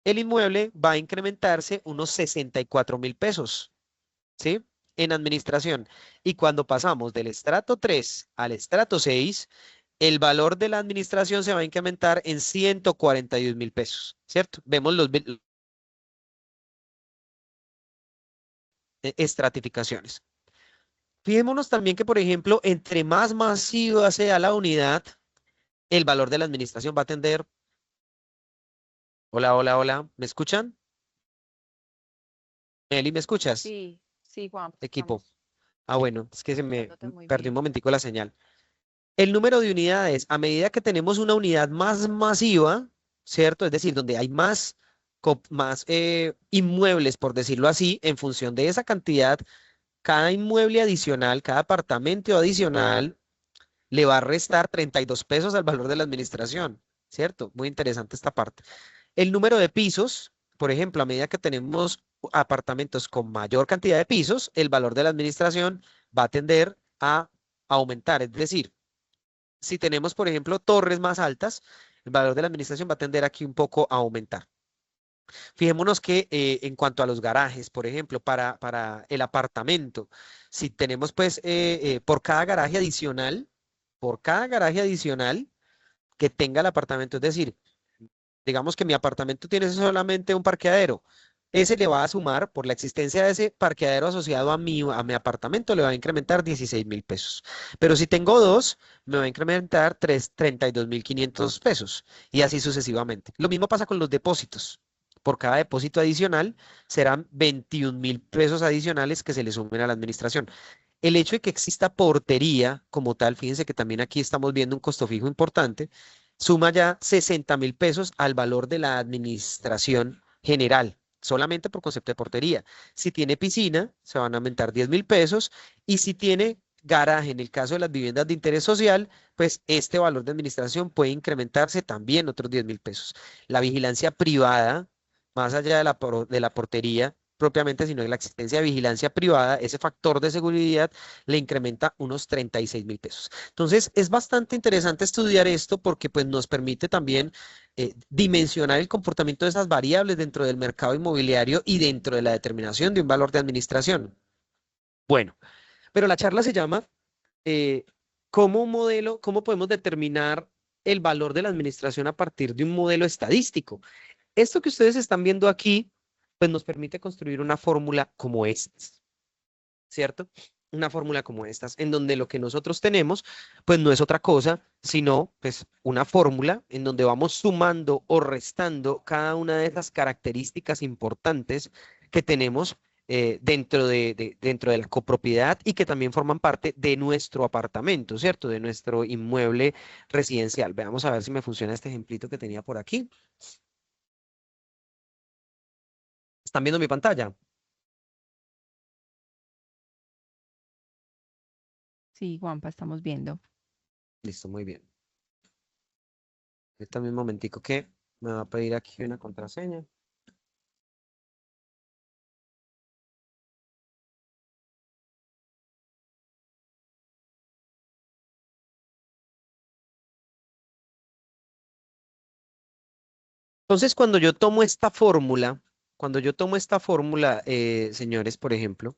el inmueble va a incrementarse unos 64.000 pesos, ¿sí? En administración. Y cuando pasamos del estrato 3 al estrato 6, el valor de la administración se va a incrementar en 141.000 pesos, ¿cierto? Vemos los estratificaciones. Fijémonos también que, por ejemplo, entre más masiva sea la unidad, el valor de la administración va a tender. Hola, hola, hola. ¿Me escuchan? Eli, ¿me escuchas? Sí, sí, Juan, Equipo. estamos Ah, bueno, es que se me escuchándote muy perdió un bien. momentico la señal. El número de unidades, a medida que tenemos una unidad más masiva, ¿cierto? Es decir, donde hay más, más inmuebles, por decirlo así, en función de esa cantidad cada inmueble adicional, cada apartamento adicional le va a restar 32 pesos al valor de la administración, ¿cierto? Muy interesante esta parte. El número de pisos, por ejemplo, a medida que tenemos apartamentos con mayor cantidad de pisos, el valor de la administración va a tender a aumentar. Es decir, si tenemos, por ejemplo, torres más altas, el valor de la administración va a tender aquí un poco a aumentar. Fijémonos que en cuanto a los garajes, por ejemplo, para el apartamento, si tenemos pues por cada garaje adicional que tenga el apartamento, es decir, digamos que mi apartamento tiene solamente un parqueadero, ese le va a sumar, por la existencia de ese parqueadero asociado a mi apartamento, le va a incrementar 16.000 pesos. Pero si tengo dos, me va a incrementar 32.500 pesos y así sucesivamente. Lo mismo pasa con los depósitos. Por cada depósito adicional serán 21.000 pesos adicionales que se le sumen a la administración. El hecho de que exista portería como tal, fíjense que también aquí estamos viendo un costo fijo importante, suma ya 60.000 pesos al valor de la administración general, solamente por concepto de portería. Si tiene piscina, se van a aumentar 10.000 pesos y si tiene garaje, en el caso de las viviendas de interés social, pues este valor de administración puede incrementarse también otros 10.000 pesos. La vigilancia privada, más allá de la portería, propiamente, sino de la existencia de vigilancia privada, ese factor de seguridad le incrementa unos 36.000 pesos. Entonces, es bastante interesante estudiar esto porque pues, nos permite también dimensionar el comportamiento de esas variables dentro del mercado inmobiliario y dentro de la determinación de un valor de administración. Bueno, pero la charla se llama eh, ¿cómo un modelo, cómo podemos determinar el valor de la administración a partir de un modelo estadístico? Esto que ustedes están viendo aquí, pues nos permite construir una fórmula como esta. ¿Cierto? Una fórmula como estas, en donde lo que nosotros tenemos, pues no es otra cosa, sino pues una fórmula en donde vamos sumando o restando cada una de esas características importantes que tenemos dentro de la copropiedad y que también forman parte de nuestro apartamento, ¿cierto? De nuestro inmueble residencial. Veamos a ver si me funciona este ejemplito que tenía por aquí. ¿Están viendo mi pantalla? Sí, Juanpa, estamos viendo. Listo, muy bien. También un momentico que me va a pedir aquí una contraseña. Entonces, cuando yo tomo esta fórmula, señores, por ejemplo,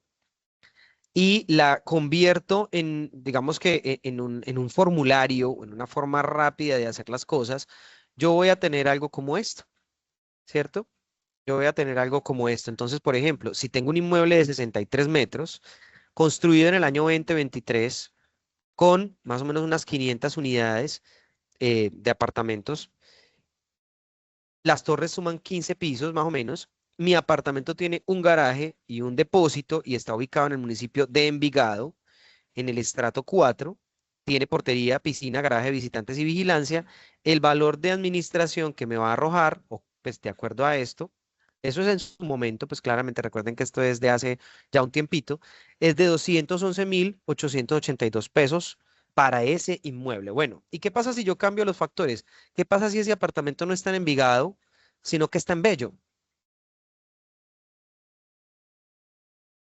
y la convierto en, digamos que en un formulario, o en una forma rápida de hacer las cosas, yo voy a tener algo como esto, ¿cierto? Yo voy a tener algo como esto. Entonces, por ejemplo, si tengo un inmueble de 63 metros, construido en el año 2023, con más o menos unas 500 unidades de apartamentos, las torres suman 15 pisos más o menos. Mi apartamento tiene un garaje y un depósito y está ubicado en el municipio de Envigado, en el estrato 4. Tiene portería, piscina, garaje de visitantes y vigilancia. El valor de administración que me va a arrojar, o pues de acuerdo a esto, eso es en su momento, pues claramente recuerden que esto es de hace ya un tiempito, es de 211.882 pesos para ese inmueble. Bueno, ¿y qué pasa si yo cambio los factores? ¿Qué pasa si ese apartamento no está en Envigado, sino que está en Bello?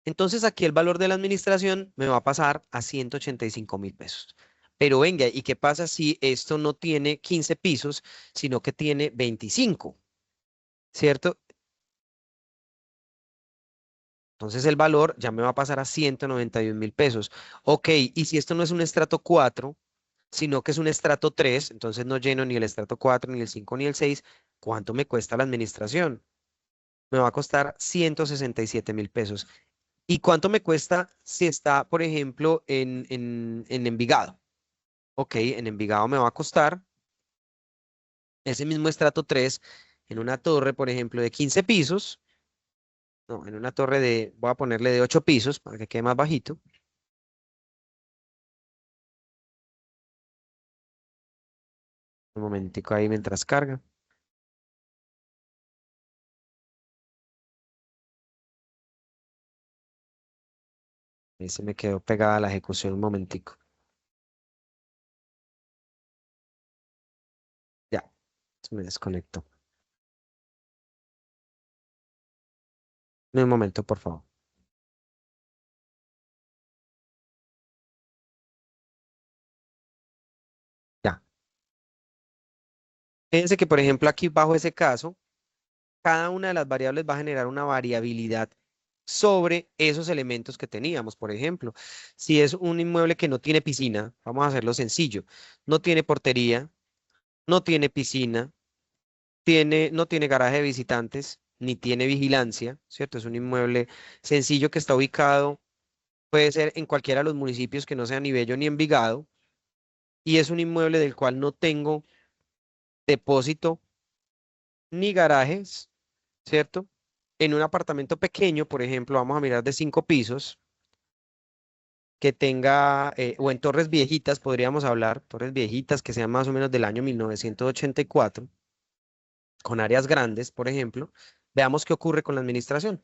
Entonces aquí el valor de la administración me va a pasar a 185.000 pesos. Pero venga, ¿y qué pasa si esto no tiene 15 pisos, sino que tiene 25? ¿Cierto? Entonces el valor ya me va a pasar a 191.000 pesos. Ok, y si esto no es un estrato 4, sino que es un estrato 3, entonces no lleno ni el estrato 4, ni el 5, ni el 6, ¿cuánto me cuesta la administración? Me va a costar 167.000 pesos. ¿Y cuánto me cuesta si está, por ejemplo, en Envigado? Ok, en Envigado me va a costar ese mismo estrato 3 en una torre, por ejemplo, de 15 pisos. No, en una torre voy a ponerle de 8 pisos para que quede más bajito. Un momentico ahí mientras carga. Ahí se me quedó pegada la ejecución un momentico. Ya, se me desconectó. Un momento, por favor. Ya. Fíjense que, por ejemplo, aquí bajo ese caso, cada una de las variables va a generar una variabilidad sobre esos elementos que teníamos. Por ejemplo, si es un inmueble que no tiene piscina, vamos a hacerlo sencillo. No tiene portería, no tiene piscina, no tiene garaje de visitantes, ni tiene vigilancia, ¿cierto? Es un inmueble sencillo que está ubicado, puede ser en cualquiera de los municipios que no sea ni Bello ni Envigado, y es un inmueble del cual no tengo depósito ni garajes, ¿cierto? En un apartamento pequeño, por ejemplo, vamos a mirar de 5 pisos, que tenga, o en torres viejitas, podríamos hablar, torres viejitas que sean más o menos del año 1984, con áreas grandes, por ejemplo, veamos qué ocurre con la administración.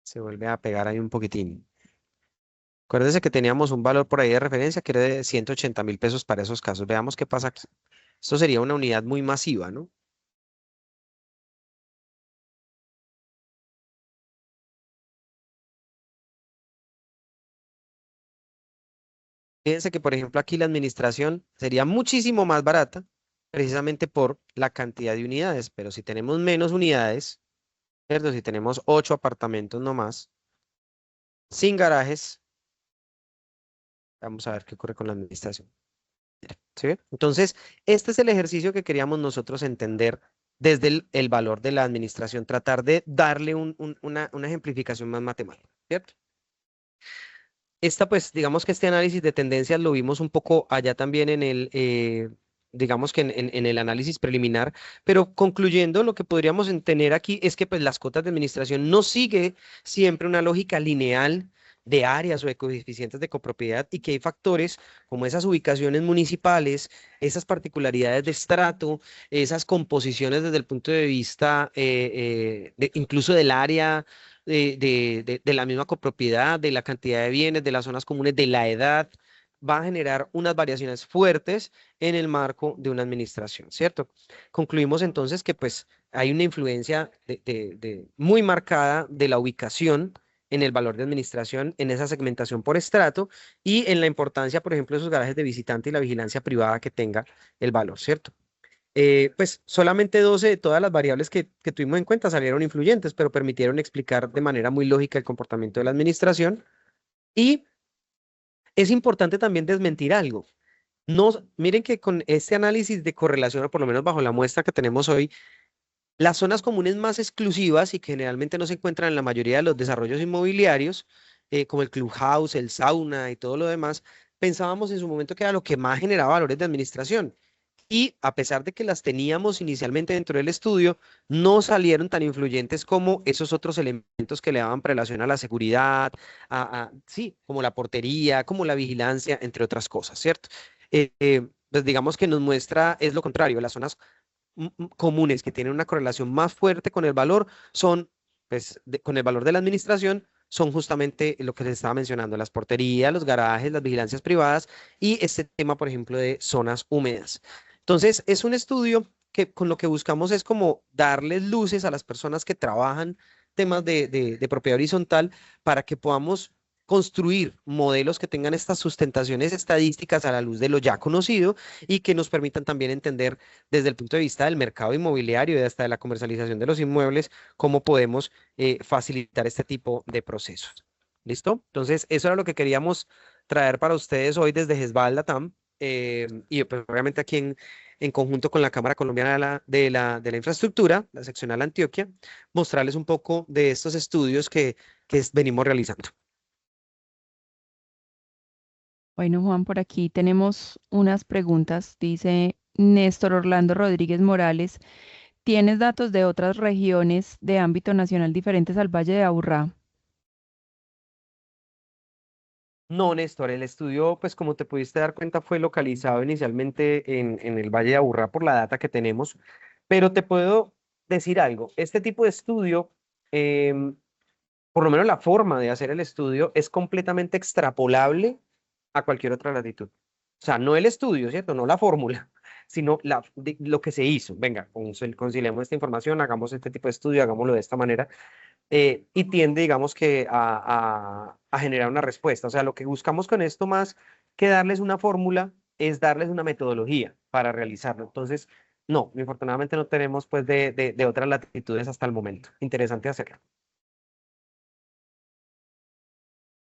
Se vuelve a pegar ahí un poquitín. Acuérdese que teníamos un valor por ahí de referencia que era de 180.000 pesos para esos casos. Veamos qué pasa aquí. Esto sería una unidad muy masiva, ¿no? Fíjense que, por ejemplo, aquí la administración sería muchísimo más barata, precisamente por la cantidad de unidades. Pero si tenemos menos unidades, ¿cierto? Si tenemos 8 apartamentos nomás, sin garajes, vamos a ver qué ocurre con la administración. ¿Sí ve? Entonces, este es el ejercicio que queríamos nosotros entender desde el valor de la administración, tratar de darle una ejemplificación más matemática, ¿cierto? Pues, digamos que este análisis de tendencias lo vimos un poco allá también digamos que en el análisis preliminar, pero concluyendo, lo que podríamos tener aquí es que pues las cotas de administración no sigue siempre una lógica lineal de áreas o de coeficientes de copropiedad y que hay factores como esas ubicaciones municipales, esas particularidades de estrato, esas composiciones desde el punto de vista incluso del área de la misma copropiedad, de la cantidad de bienes, de las zonas comunes, de la edad, va a generar unas variaciones fuertes en el marco de una administración, ¿cierto? Concluimos entonces que pues hay una influencia muy marcada de la ubicación en el valor de administración, en esa segmentación por estrato y en la importancia, por ejemplo, de esos garajes de visitante y la vigilancia privada que tenga el valor, ¿cierto? Pues solamente 12 de todas las variables que tuvimos en cuenta salieron influyentes, pero permitieron explicar de manera muy lógica el comportamiento de la administración. Y es importante también desmentir algo. No, miren que con este análisis de correlación, o por lo menos bajo la muestra que tenemos hoy, las zonas comunes más exclusivas y que generalmente no se encuentran en la mayoría de los desarrollos inmobiliarios, como el clubhouse, el sauna y todo lo demás, pensábamos en su momento que era lo que más generaba valores de administración. Y a pesar de que las teníamos inicialmente dentro del estudio, no salieron tan influyentes como esos otros elementos que le daban relación a la seguridad, sí, como la portería, como la vigilancia, entre otras cosas, ¿cierto? Pues digamos que nos muestra, es lo contrario, las zonas comunes que tienen una correlación más fuerte con el valor son, pues, con el valor de la administración, son justamente lo que les estaba mencionando, las porterías, los garajes, las vigilancias privadas y este tema, por ejemplo, de zonas húmedas. Entonces, es un estudio que con lo que buscamos es como darles luces a las personas que trabajan temas de propiedad horizontal para que podamos construir modelos que tengan estas sustentaciones estadísticas a la luz de lo ya conocido y que nos permitan también entender desde el punto de vista del mercado inmobiliario y hasta de la comercialización de los inmuebles, cómo podemos facilitar este tipo de procesos. ¿Listo? Entonces, eso era lo que queríamos traer para ustedes hoy desde GESBAL Latam y pues, obviamente aquí en conjunto con la Cámara Colombiana de la Infraestructura, la seccional Antioquia, mostrarles un poco de estos estudios que venimos realizando. Bueno, Juan, por aquí tenemos unas preguntas. Dice Néstor Orlando Rodríguez Morales, ¿tienes datos de otras regiones de ámbito nacional diferentes al Valle de Aburrá? No, Néstor, el estudio, pues como te pudiste dar cuenta, fue localizado inicialmente en el Valle de Aburrá por la data que tenemos, pero te puedo decir algo, este tipo de estudio por lo menos la forma de hacer el estudio es completamente extrapolable a cualquier otra latitud. O sea, no el estudio, ¿cierto? No la fórmula, sino lo que se hizo. Venga, conciliemos esta información, hagamos este tipo de estudio, hagámoslo de esta manera, y tiende, digamos que, a generar una respuesta. O sea, lo que buscamos con esto más que darles una fórmula es darles una metodología para realizarlo. Entonces, no, infortunadamente no tenemos pues de otras latitudes hasta el momento. Interesante hacerlo.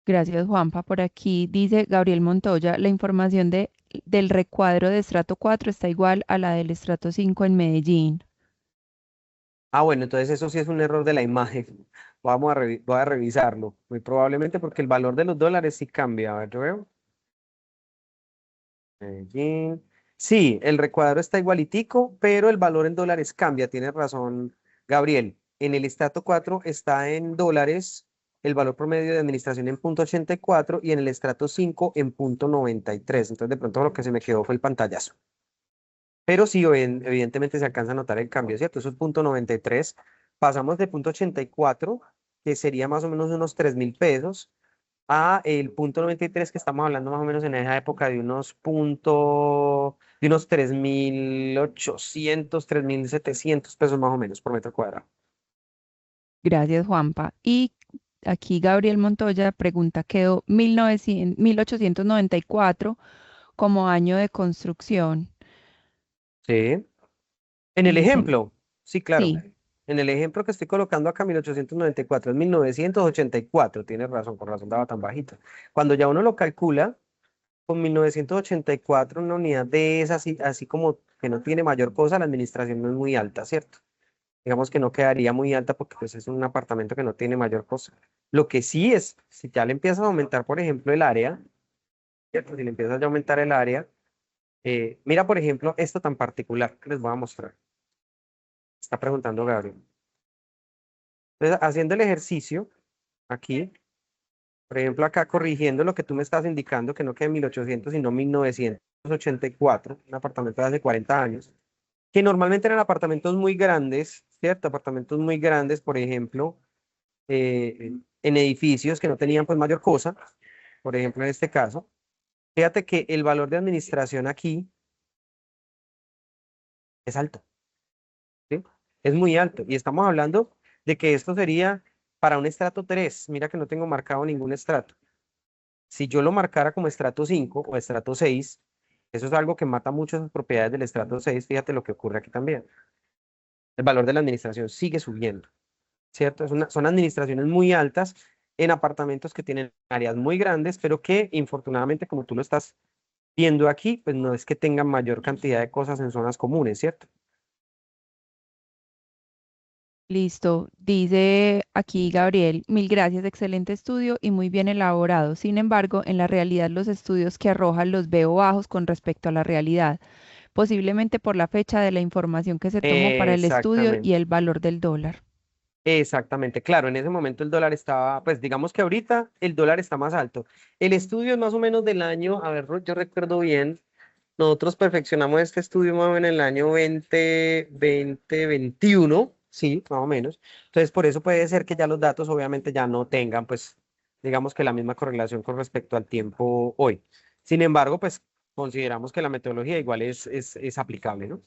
Gracias, Juanpa. Por aquí dice Gabriel Montoya, la información del recuadro de estrato 4 está igual a la del estrato 5 en Medellín. Ah, bueno, entonces eso sí es un error de la imagen. Voy a revisarlo. Muy probablemente porque el valor de los dólares sí cambia. A ver, yo veo. Medellín. Sí, el recuadro está igualitico, pero el valor en dólares cambia. Tienes razón, Gabriel. En el estrato 4 está en dólares el valor promedio de administración en 0,84 y en el estrato 5 en 0,93. Entonces, de pronto lo que se me quedó fue el pantallazo. Pero sí, evidentemente se alcanza a notar el cambio, ¿cierto? Eso es 0,93. Pasamos de 0,84, que sería más o menos unos 3.000 pesos, a el 0,93 que estamos hablando más o menos en esa época de de unos 3.800, 3.700 pesos más o menos por metro cuadrado. Gracias, Juanpa. Y aquí Gabriel Montoya pregunta, ¿quedó 1894 como año de construcción? ¿Sí? En Y el dicen, ejemplo, sí, claro. sí, En el ejemplo que estoy colocando acá, 1894 es 1984, tienes razón, por razón daba tan bajito. Cuando ya uno lo calcula, con 1984 una unidad de esas, así como que no tiene mayor cosa, la administración no es muy alta, ¿cierto? Digamos que no quedaría muy alta porque pues, es un apartamento que no tiene mayor cosa. Lo que sí es, si ya le empiezas a aumentar, por ejemplo, el área, ¿cierto? Si le empiezas a aumentar el área, mira, por ejemplo, esto tan particular que les voy a mostrar. Está preguntando Gabriel. Entonces, haciendo el ejercicio aquí, por ejemplo, acá corrigiendo lo que tú me estás indicando, que no quede 1800 sino 1984, un apartamento de hace 40 años, que normalmente eran apartamentos muy grandes, ¿cierto? Apartamentos muy grandes, por ejemplo, en edificios que no tenían pues mayor cosa, por ejemplo, en este caso. Fíjate que el valor de administración aquí es alto, ¿sí? Es muy alto. Y estamos hablando de que esto sería para un estrato 3. Mira que no tengo marcado ningún estrato. Si yo lo marcara como estrato 5 o estrato 6, eso es algo que mata muchas propiedades del estrato 6. Fíjate lo que ocurre aquí también. El valor de la administración sigue subiendo, ¿cierto? Son administraciones muy altas en apartamentos que tienen áreas muy grandes, pero que infortunadamente, como tú lo estás viendo aquí, pues no es que tengan mayor cantidad de cosas en zonas comunes, ¿cierto? listo. Dice aquí Gabriel, mil gracias, excelente estudio y muy bien elaborado. Sin embargo, en la realidad los estudios que arrojan los veo bajos con respecto a la realidad, posiblemente por la fecha de la información que se tomó para el estudio y Exactamente. el valor del dólar. Exactamente, claro, en ese momento el dólar estaba, pues digamos que ahorita el dólar está más alto. El estudio es más o menos del año, a ver, yo recuerdo bien, nosotros perfeccionamos este estudio más o menos en el año 2021, sí, más o menos. Entonces, por eso puede ser que ya los datos obviamente ya no tengan, pues, digamos que la misma correlación con respecto al tiempo hoy. Sin embargo, pues, consideramos que la metodología igual es aplicable, ¿no?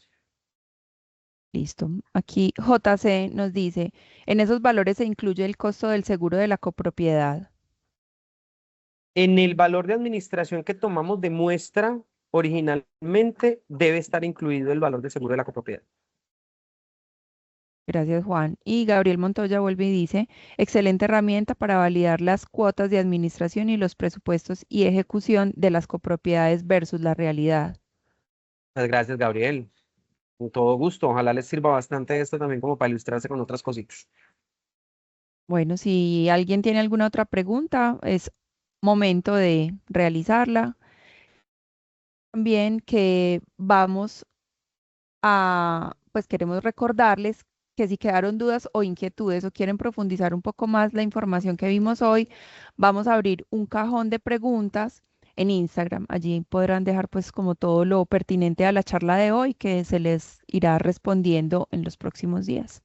Listo. Aquí JC nos dice, en esos valores se incluye el costo del seguro de la copropiedad. En el valor de administración que tomamos de muestra, originalmente debe estar incluido el valor de seguro de la copropiedad. Gracias, Juan. Y Gabriel Montoya vuelve y dice, excelente herramienta para validar las cuotas de administración y los presupuestos y ejecución de las copropiedades versus la realidad. Muchas gracias, Gabriel. Con todo gusto. Ojalá les sirva bastante esto también como para ilustrarse con otras cositas. Bueno, si alguien tiene alguna otra pregunta, es momento de realizarla. También que vamos pues queremos recordarles que si quedaron dudas o inquietudes o quieren profundizar un poco más la información que vimos hoy, vamos a abrir un cajón de preguntas en Instagram. Allí podrán dejar pues como todo lo pertinente a la charla de hoy que se les irá respondiendo en los próximos días.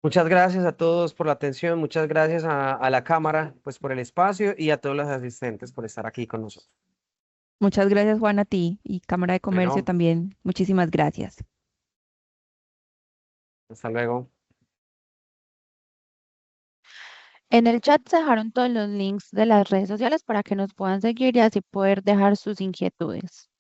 Muchas gracias a todos por la atención, muchas gracias a la cámara, pues por el espacio y a todos los asistentes por estar aquí con nosotros. Muchas gracias, Juan, a ti y Cámara de Comercio Bueno, también. Muchísimas gracias. hasta luego. En el chat se dejaron todos los links de las redes sociales para que nos puedan seguir y así poder dejar sus inquietudes.